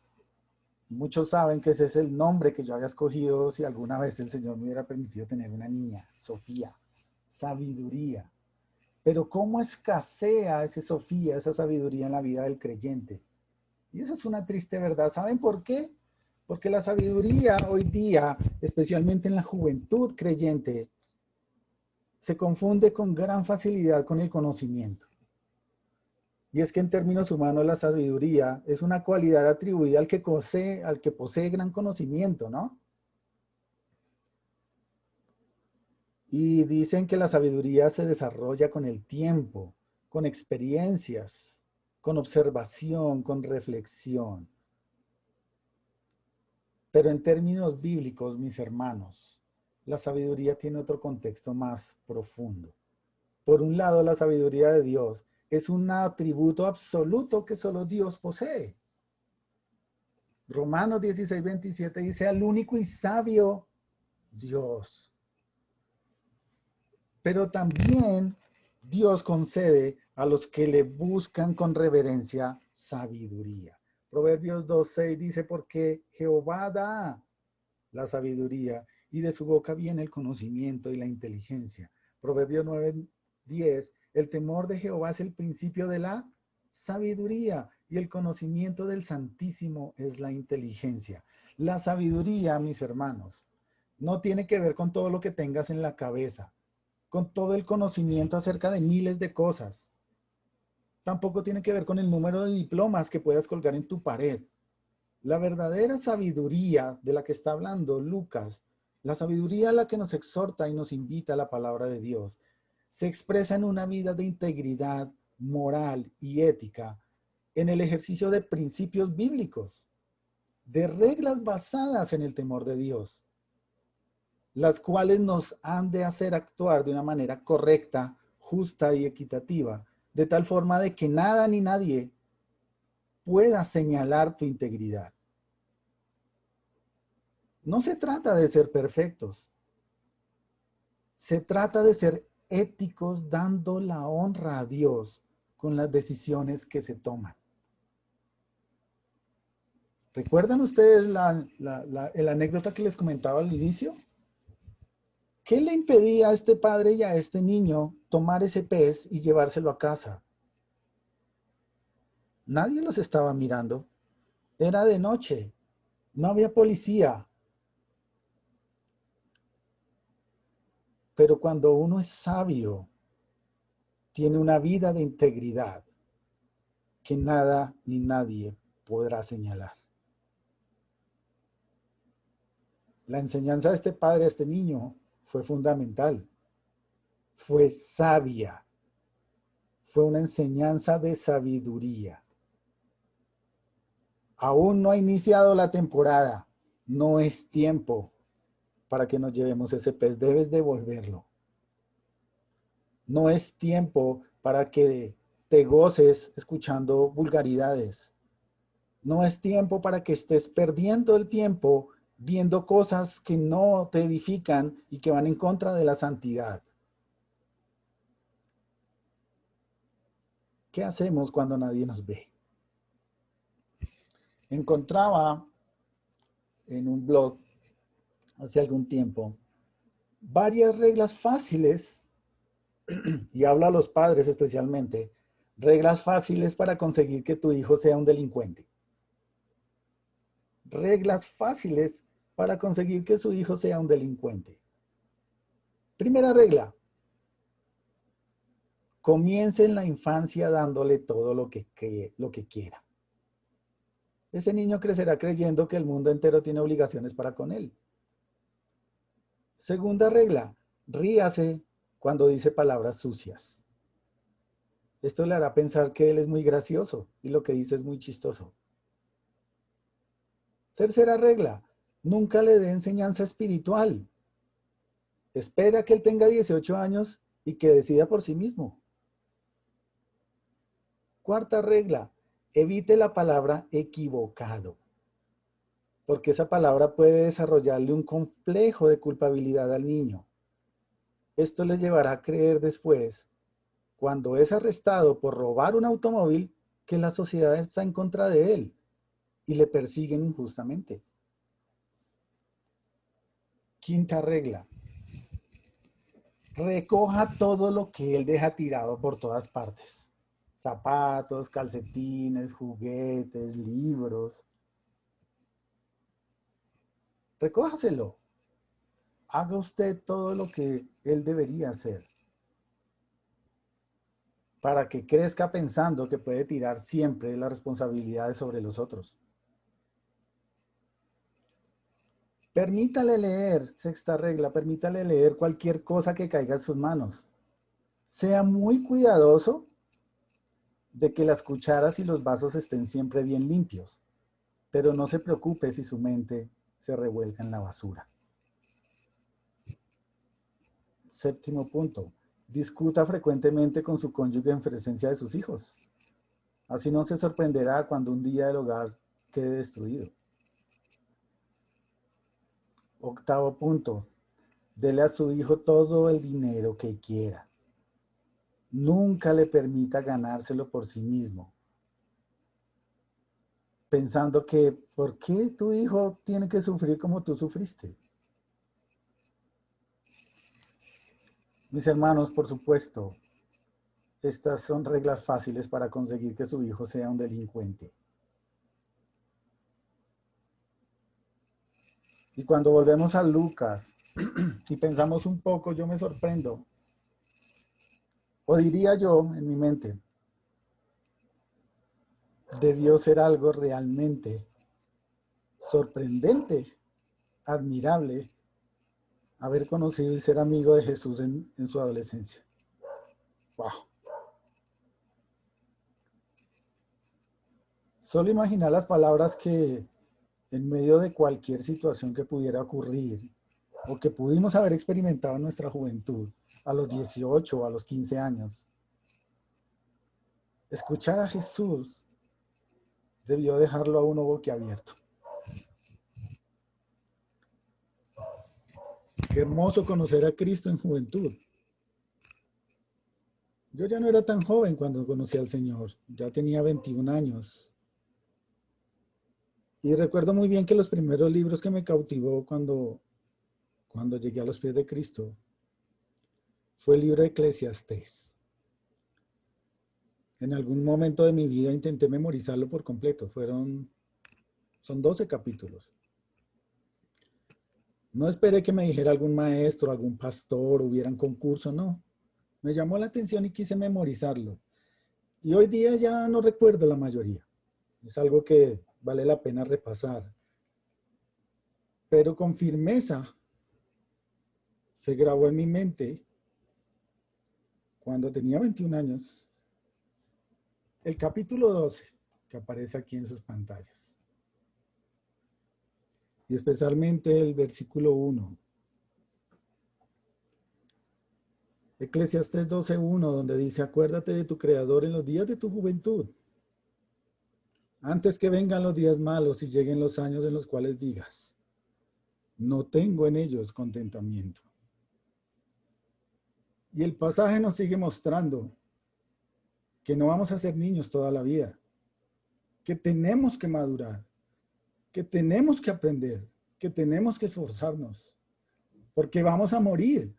Muchos saben que ese es el nombre que yo había escogido si alguna vez el Señor me hubiera permitido tener una niña, Sofía. Sabiduría. Pero ¿cómo escasea ese Sofía, esa sabiduría en la vida del creyente? Y eso es una triste verdad. ¿Saben por qué? Porque la sabiduría hoy día, especialmente en la juventud creyente, se confunde con gran facilidad con el conocimiento. Y es que en términos humanos la sabiduría es una cualidad atribuida al que posee gran conocimiento, ¿no? Y dicen que la sabiduría se desarrolla con el tiempo, con experiencias, con observación, con reflexión. Pero en términos bíblicos, mis hermanos, la sabiduría tiene otro contexto más profundo. Por un lado, la sabiduría de Dios es un atributo absoluto que solo Dios posee. Romanos 16:27 dice al único y sabio Dios. Pero también Dios concede a los que le buscan con reverencia sabiduría. Proverbios 2:6 dice, porque Jehová da la sabiduría y de su boca viene el conocimiento y la inteligencia. Proverbios 9:10, el temor de Jehová es el principio de la sabiduría y el conocimiento del Santísimo es la inteligencia. La sabiduría, mis hermanos, no tiene que ver con todo lo que tengas en la cabeza, con todo el conocimiento acerca de miles de cosas. Tampoco tiene que ver con el número de diplomas que puedas colgar en tu pared. La verdadera sabiduría de la que está hablando Lucas, la sabiduría a la que nos exhorta y nos invita a la palabra de Dios, se expresa en una vida de integridad moral y ética, en el ejercicio de principios bíblicos, de reglas basadas en el temor de Dios, las cuales nos han de hacer actuar de una manera correcta, justa y equitativa, de tal forma de que nada ni nadie pueda señalar tu integridad. No se trata de ser perfectos, se trata de ser éticos dando la honra a Dios con las decisiones que se toman. ¿Recuerdan ustedes la anécdota que les comentaba al inicio? ¿Qué le impedía a este padre y a este niño tomar ese pez y llevárselo a casa? Nadie los estaba mirando. Era de noche. No había policía. Pero cuando uno es sabio, tiene una vida de integridad que nada ni nadie podrá señalar. La enseñanza de este padre a este niño fue fundamental. Fue sabia. fue una enseñanza de sabiduría. Aún no ha iniciado la temporada. No es tiempo para que nos llevemos ese pez. Debes devolverlo. No es tiempo para que te goces escuchando vulgaridades. No es tiempo para que estés perdiendo el tiempo viendo cosas que no te edifican y que van en contra de la santidad. ¿Qué hacemos cuando nadie nos ve? Encontraba en un blog hace algún tiempo varias reglas fáciles, y hablo a los padres especialmente, reglas fáciles para conseguir que tu hijo sea un delincuente. Reglas fáciles para conseguir que su hijo sea un delincuente. Primera regla: comience en la infancia dándole todo lo que quiera. Ese niño crecerá creyendo que el mundo entero tiene obligaciones para con él. Segunda regla: ríase cuando dice palabras sucias. Esto le hará pensar que él es muy gracioso y lo que dice es muy chistoso. Tercera regla: nunca le dé enseñanza espiritual. Espera que él tenga 18 años y que decida por sí mismo. Cuarta regla: evite la palabra equivocado, porque esa palabra puede desarrollarle un complejo de culpabilidad al niño. Esto le llevará a creer después, cuando es arrestado por robar un automóvil, que la sociedad está en contra de él y le persiguen injustamente. Quinta regla: recoja todo lo que él deja tirado por todas partes. Zapatos, calcetines, juguetes, libros. Recójaselo. Haga usted todo lo que él debería hacer para que crezca pensando que puede tirar siempre las responsabilidades sobre los otros. Permítale leer, sexta regla, permítale leer cualquier cosa que caiga en sus manos. Sea muy cuidadoso de que las cucharas y los vasos estén siempre bien limpios, pero no se preocupe si su mente se revuelca en la basura. Séptimo punto: discuta frecuentemente con su cónyuge en presencia de sus hijos. Así no se sorprenderá cuando un día el hogar quede destruido. Octavo punto: dele a su hijo todo el dinero que quiera. Nunca le permita ganárselo por sí mismo, pensando que ¿por qué tu hijo tiene que sufrir como tú sufriste? Mis hermanos, por supuesto, estas son reglas fáciles para conseguir que su hijo sea un delincuente. Y cuando volvemos a Lucas y pensamos un poco, yo me sorprendo. O diría yo en mi mente, debió ser algo realmente sorprendente, admirable, haber conocido y ser amigo de Jesús en su adolescencia. Wow. Solo imaginar las palabras que en medio de cualquier situación que pudiera ocurrir o que pudimos haber experimentado en nuestra juventud, a los 18 o a los 15 años, escuchar a Jesús debió dejarlo a uno boquiabierto. Qué hermoso conocer a Cristo en juventud. Yo ya no era tan joven cuando conocí al Señor, ya tenía 21 años. Y recuerdo muy bien que los primeros libros que me cautivó cuando llegué a los pies de Cristo fue el libro de Eclesiastés. En algún momento de mi vida intenté memorizarlo por completo. Son 12 capítulos. No esperé que me dijera algún maestro, algún pastor, hubiera un concurso, no. Me llamó la atención y quise memorizarlo. Y hoy día ya no recuerdo la mayoría. Es algo que vale la pena repasar. Pero con firmeza se grabó en mi mente cuando tenía 21 años el capítulo 12, que aparece aquí en sus pantallas. Y especialmente el versículo 1. Eclesiastés 12:1, donde dice, acuérdate de tu Creador en los días de tu juventud, antes que vengan los días malos y lleguen los años en los cuales digas, no tengo en ellos contentamiento. Y el pasaje nos sigue mostrando que no vamos a ser niños toda la vida, que tenemos que madurar, que tenemos que aprender, que tenemos que esforzarnos, porque vamos a morir.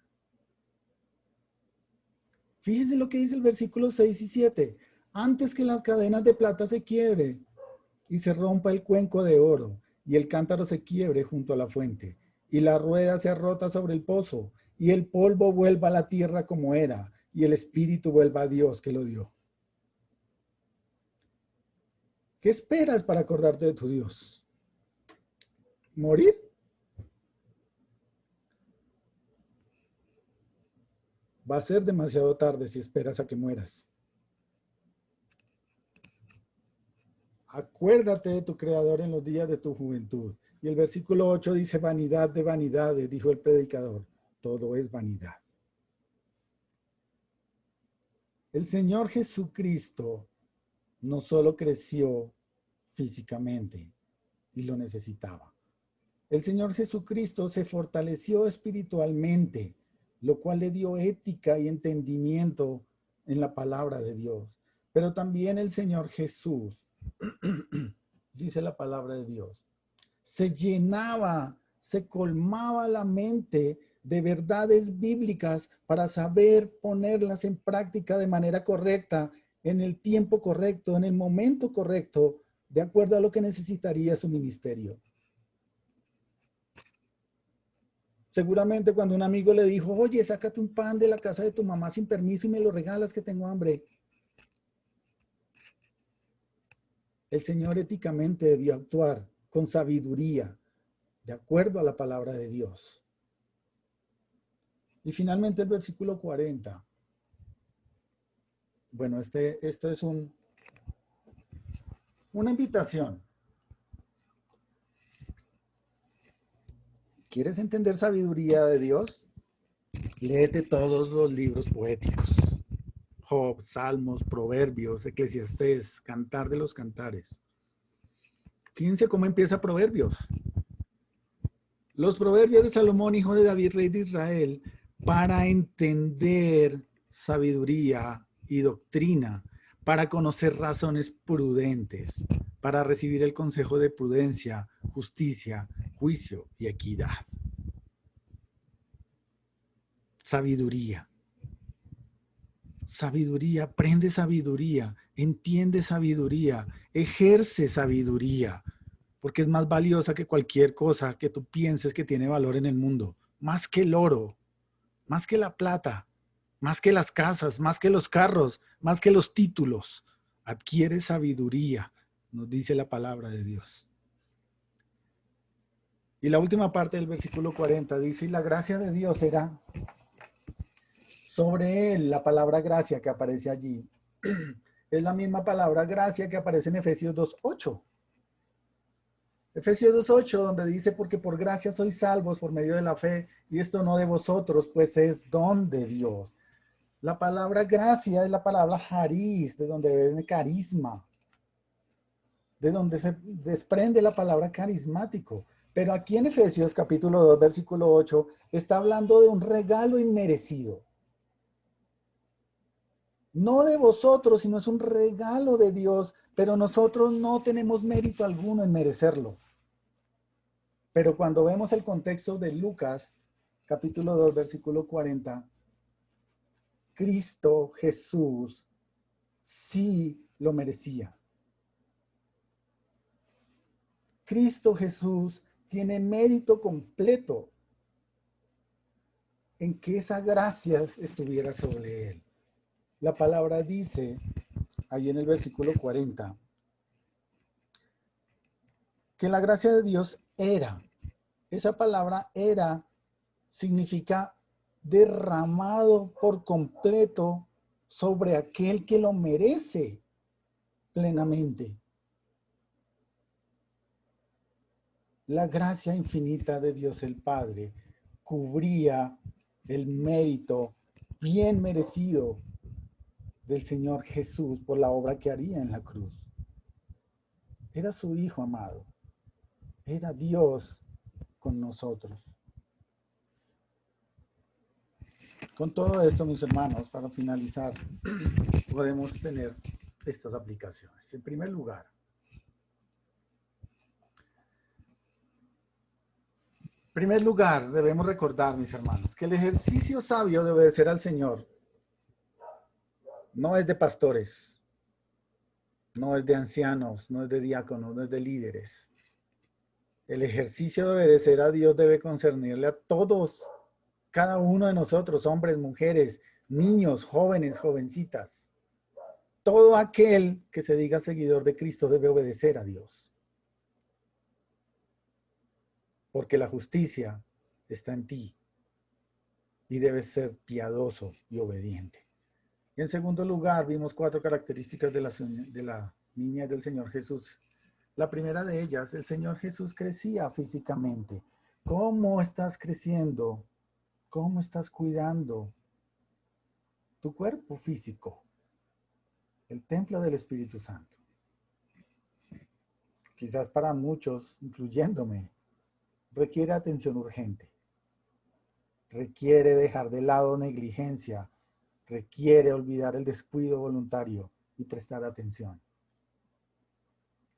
Fíjese lo que dice el versículo 6 y 7. Antes que las cadenas de plata se quiebre y se rompa el cuenco de oro y el cántaro se quiebre junto a la fuente y la rueda sea rota sobre el pozo y el polvo vuelva a la tierra como era y el espíritu vuelva a Dios que lo dio. ¿Qué esperas para acordarte de tu Dios? ¿Morir? Va a ser demasiado tarde si esperas a que mueras. Acuérdate de tu Creador en los días de tu juventud. Y el versículo 8 dice, vanidad de vanidades, dijo el predicador. Todo es vanidad. El Señor Jesucristo no solo creció físicamente y lo necesitaba. El Señor Jesucristo se fortaleció espiritualmente, lo cual le dio ética y entendimiento en la palabra de Dios. Pero también el Señor Jesús, dice la palabra de Dios, se llenaba, se colmaba la mente de verdades bíblicas para saber ponerlas en práctica de manera correcta, en el tiempo correcto, en el momento correcto, de acuerdo a lo que necesitaría su ministerio. Seguramente cuando un amigo le dijo, oye, sácate un pan de la casa de tu mamá sin permiso y me lo regalas que tengo hambre. El Señor éticamente debió actuar con sabiduría, de acuerdo a la palabra de Dios. Y finalmente el versículo 40. Bueno, esto es una invitación. ¿Quieres entender sabiduría de Dios? Léete todos los libros poéticos. Job, Salmos, Proverbios, Eclesiastés, Cantar de los Cantares. Fíjense cómo empieza Proverbios. Los proverbios de Salomón, hijo de David, rey de Israel, para entender sabiduría y doctrina, para conocer razones prudentes, para recibir el consejo de prudencia, justicia, juicio y equidad. Sabiduría. Sabiduría, aprende sabiduría, entiende sabiduría, ejerce sabiduría, porque es más valiosa que cualquier cosa que tú pienses que tiene valor en el mundo, más que el oro, más que la plata, más que las casas, más que los carros, más que los títulos. Adquiere sabiduría, nos dice la palabra de Dios. Y la última parte del versículo 40 dice, y la gracia de Dios era sobre él. La palabra gracia que aparece allí es la misma palabra gracia que aparece en Efesios 2:8. Efesios 2:8, donde dice, porque por gracia sois salvos por medio de la fe, y esto no de vosotros, pues es don de Dios. La palabra gracia es la palabra charis, de donde viene carisma, de donde se desprende la palabra carismático. Pero aquí en Efesios capítulo 2, versículo 8, está hablando de un regalo inmerecido. No de vosotros, sino es un regalo de Dios, pero nosotros no tenemos mérito alguno en merecerlo. Pero cuando vemos el contexto de Lucas, capítulo 2, versículo 40, Cristo Jesús sí lo merecía. Cristo Jesús tiene mérito completo en que esa gracia estuviera sobre él. La palabra dice, ahí en el versículo 40, que la gracia de Dios era. Esa palabra era significa derramado por completo sobre aquel que lo merece. plenamente. La gracia infinita de Dios el Padre cubría el mérito bien merecido del Señor Jesús por la obra que haría en la cruz. Era su Hijo amado. Era Dios con nosotros. Con todo esto, mis hermanos, para finalizar, podemos tener estas aplicaciones. En primer lugar, debemos recordar, mis hermanos, que el ejercicio sabio de obedecer al Señor no es de pastores, no es de ancianos, no es de diáconos, no es de líderes. El ejercicio de obedecer a Dios debe concernirle a todos, cada uno de nosotros, hombres, mujeres, niños, jóvenes, jovencitas. Todo aquel que se diga seguidor de Cristo debe obedecer a Dios. Porque la justicia está en ti y debes ser piadoso y obediente. Y en segundo lugar, vimos 4 características de la niñez del Señor Jesús. La primera de ellas, el Señor Jesús crecía físicamente. ¿Cómo estás creciendo? ¿Cómo estás cuidando tu cuerpo físico? El templo del Espíritu Santo. Quizás para muchos, incluyéndome, requiere atención urgente. Requiere dejar de lado negligencia. Requiere olvidar el descuido voluntario y prestar atención.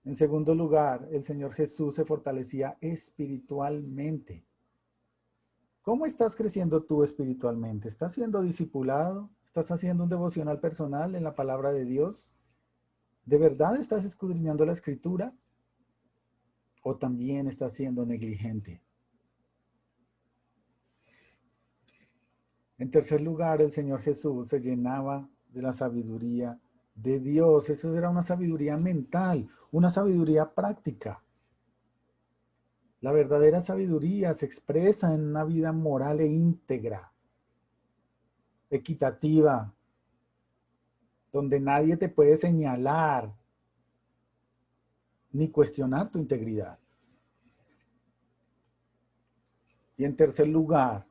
En segundo lugar, el Señor Jesús se fortalecía espiritualmente. ¿Cómo estás creciendo tú espiritualmente? ¿Estás siendo discipulado? ¿Estás haciendo un devocional personal en la palabra de Dios? ¿De verdad estás escudriñando la Escritura? ¿O también estás siendo negligente? En tercer lugar, el Señor Jesús se llenaba de la sabiduría de Dios. Eso era una sabiduría mental, una sabiduría práctica. La verdadera sabiduría se expresa en una vida moral e íntegra, equitativa, donde nadie te puede señalar ni cuestionar tu integridad. Y en tercer lugar,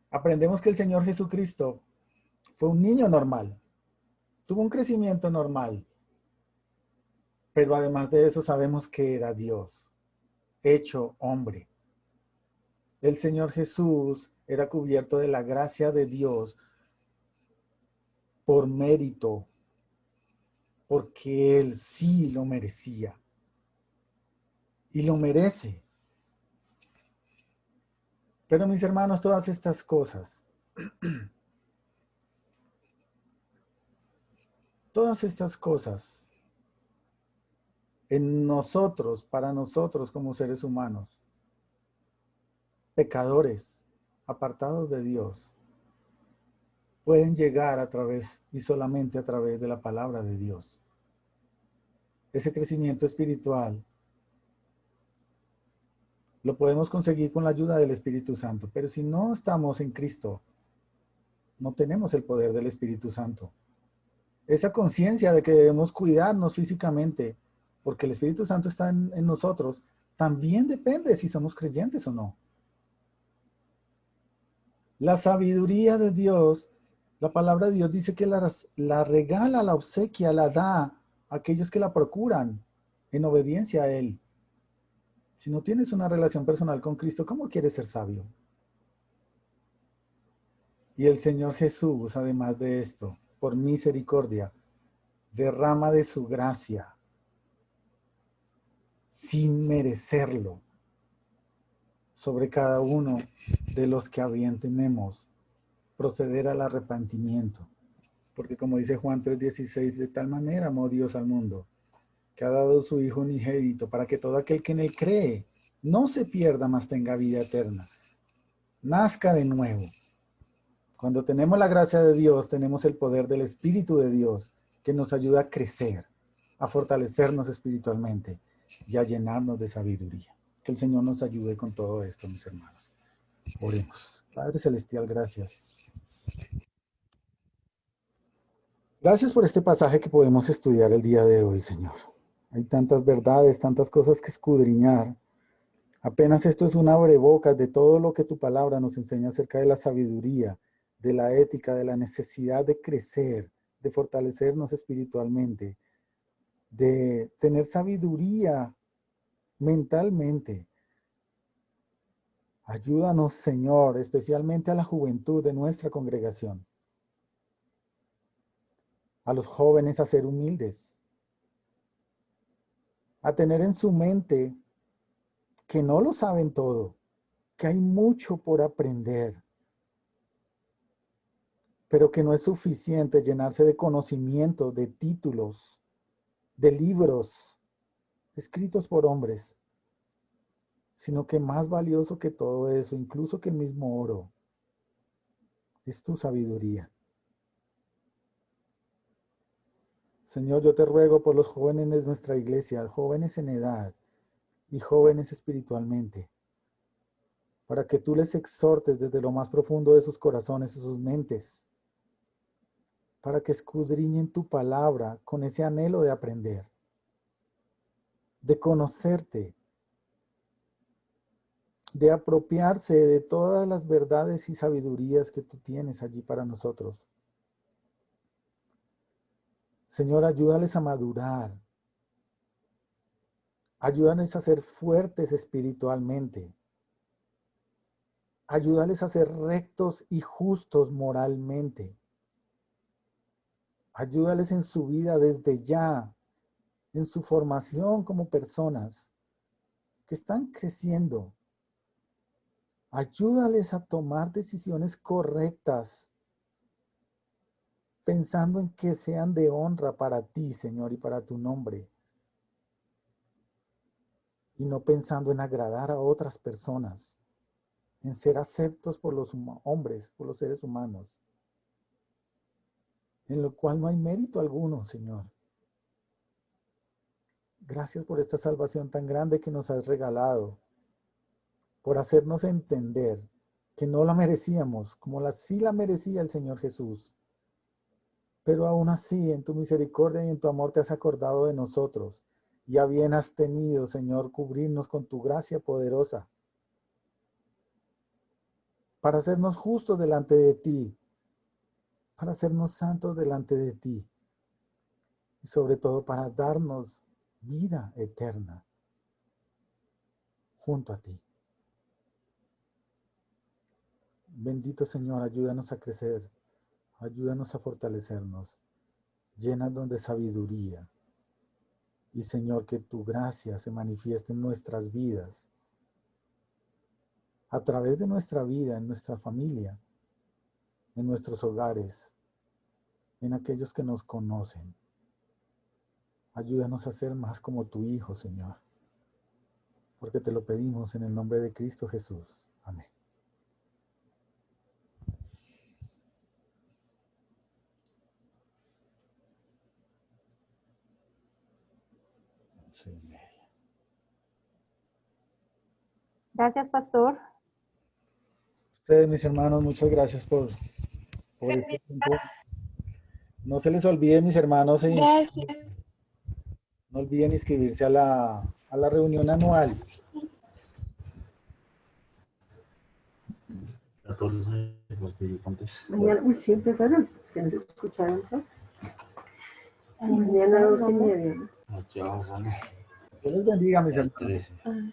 aprendemos que el Señor Jesucristo fue un niño normal, tuvo un crecimiento normal, pero además de eso sabemos que era Dios, hecho hombre. El Señor Jesús era cubierto de la gracia de Dios por mérito, porque Él sí lo merecía y lo merece. Pero mis hermanos, todas estas cosas en nosotros, para nosotros como seres humanos, pecadores, apartados de Dios, pueden llegar a través y solamente a través de la palabra de Dios. Ese crecimiento espiritual lo podemos conseguir con la ayuda del Espíritu Santo, pero si no estamos en Cristo, no tenemos el poder del Espíritu Santo. Esa conciencia de que debemos cuidarnos físicamente, porque el Espíritu Santo está en nosotros, también depende si somos creyentes o no. La sabiduría de Dios, la palabra de Dios dice que la regala, la obsequia, la da a aquellos que la procuran en obediencia a Él. Si no tienes una relación personal con Cristo, ¿cómo quieres ser sabio? Y el Señor Jesús, además de esto, por misericordia, derrama de su gracia sin merecerlo sobre cada uno de los que a bien tenemos proceder al arrepentimiento. Porque como dice Juan 3:16, de tal manera amó Dios al mundo, que ha dado su Hijo unigénito, para que todo aquel que en él cree no se pierda, mas tenga vida eterna. Nazca de nuevo. Cuando tenemos la gracia de Dios, tenemos el poder del Espíritu de Dios, que nos ayuda a crecer, a fortalecernos espiritualmente y a llenarnos de sabiduría. Que el Señor nos ayude con todo esto, mis hermanos. Oremos. Padre Celestial, gracias. Gracias por este pasaje que podemos estudiar el día de hoy, Señor. Hay tantas verdades, tantas cosas que escudriñar. Apenas esto es un abrebocas de todo lo que tu palabra nos enseña acerca de la sabiduría, de la ética, de la necesidad de crecer, de fortalecernos espiritualmente, de tener sabiduría mentalmente. Ayúdanos, Señor, especialmente a la juventud de nuestra congregación, a los jóvenes a ser humildes, a tener en su mente que no lo saben todo, que hay mucho por aprender, pero que no es suficiente llenarse de conocimiento, de títulos, de libros escritos por hombres, sino que más valioso que todo eso, incluso que el mismo oro, es tu sabiduría. Señor, yo te ruego por los jóvenes de nuestra iglesia, jóvenes en edad y jóvenes espiritualmente, para que tú les exhortes desde lo más profundo de sus corazones y sus mentes, para que escudriñen tu palabra con ese anhelo de aprender, de conocerte, de apropiarse de todas las verdades y sabidurías que tú tienes allí para nosotros. Señor, ayúdales a madurar, ayúdales a ser fuertes espiritualmente, ayúdales a ser rectos y justos moralmente, ayúdales en su vida desde ya, en su formación como personas que están creciendo. Ayúdales a tomar decisiones correctas, pensando en que sean de honra para ti, Señor, y para tu nombre. Y no pensando en agradar a otras personas, en ser aceptos por los hombres, por los seres humanos, en lo cual no hay mérito alguno, Señor. Gracias por esta salvación tan grande que nos has regalado, por hacernos entender que no la merecíamos, como sí la merecía el Señor Jesús. Pero aún así, en tu misericordia y en tu amor te has acordado de nosotros, y a bien has tenido, Señor, cubrirnos con tu gracia poderosa, para hacernos justos delante de ti, para hacernos santos delante de ti, y sobre todo para darnos vida eterna junto a ti. Bendito Señor, ayúdanos a crecer, ayúdanos a fortalecernos, llénanos de sabiduría, y Señor, que tu gracia se manifieste en nuestras vidas, a través de nuestra vida, en nuestra familia, en nuestros hogares, en aquellos que nos conocen. Ayúdanos a ser más como tu Hijo, Señor, porque te lo pedimos en el nombre de Cristo Jesús. Amén. Gracias, pastor. Ustedes, mis hermanos, muchas gracias por este tiempo. No se les olvide, mis hermanos, Gracias. no olviden inscribirse a la reunión anual. 14 participantes. Mañana, siempre fueron, que nos escucharon. Mañana 12:30. Aquí vamos a ver. Dios les bendiga, mis El hermanos. 13.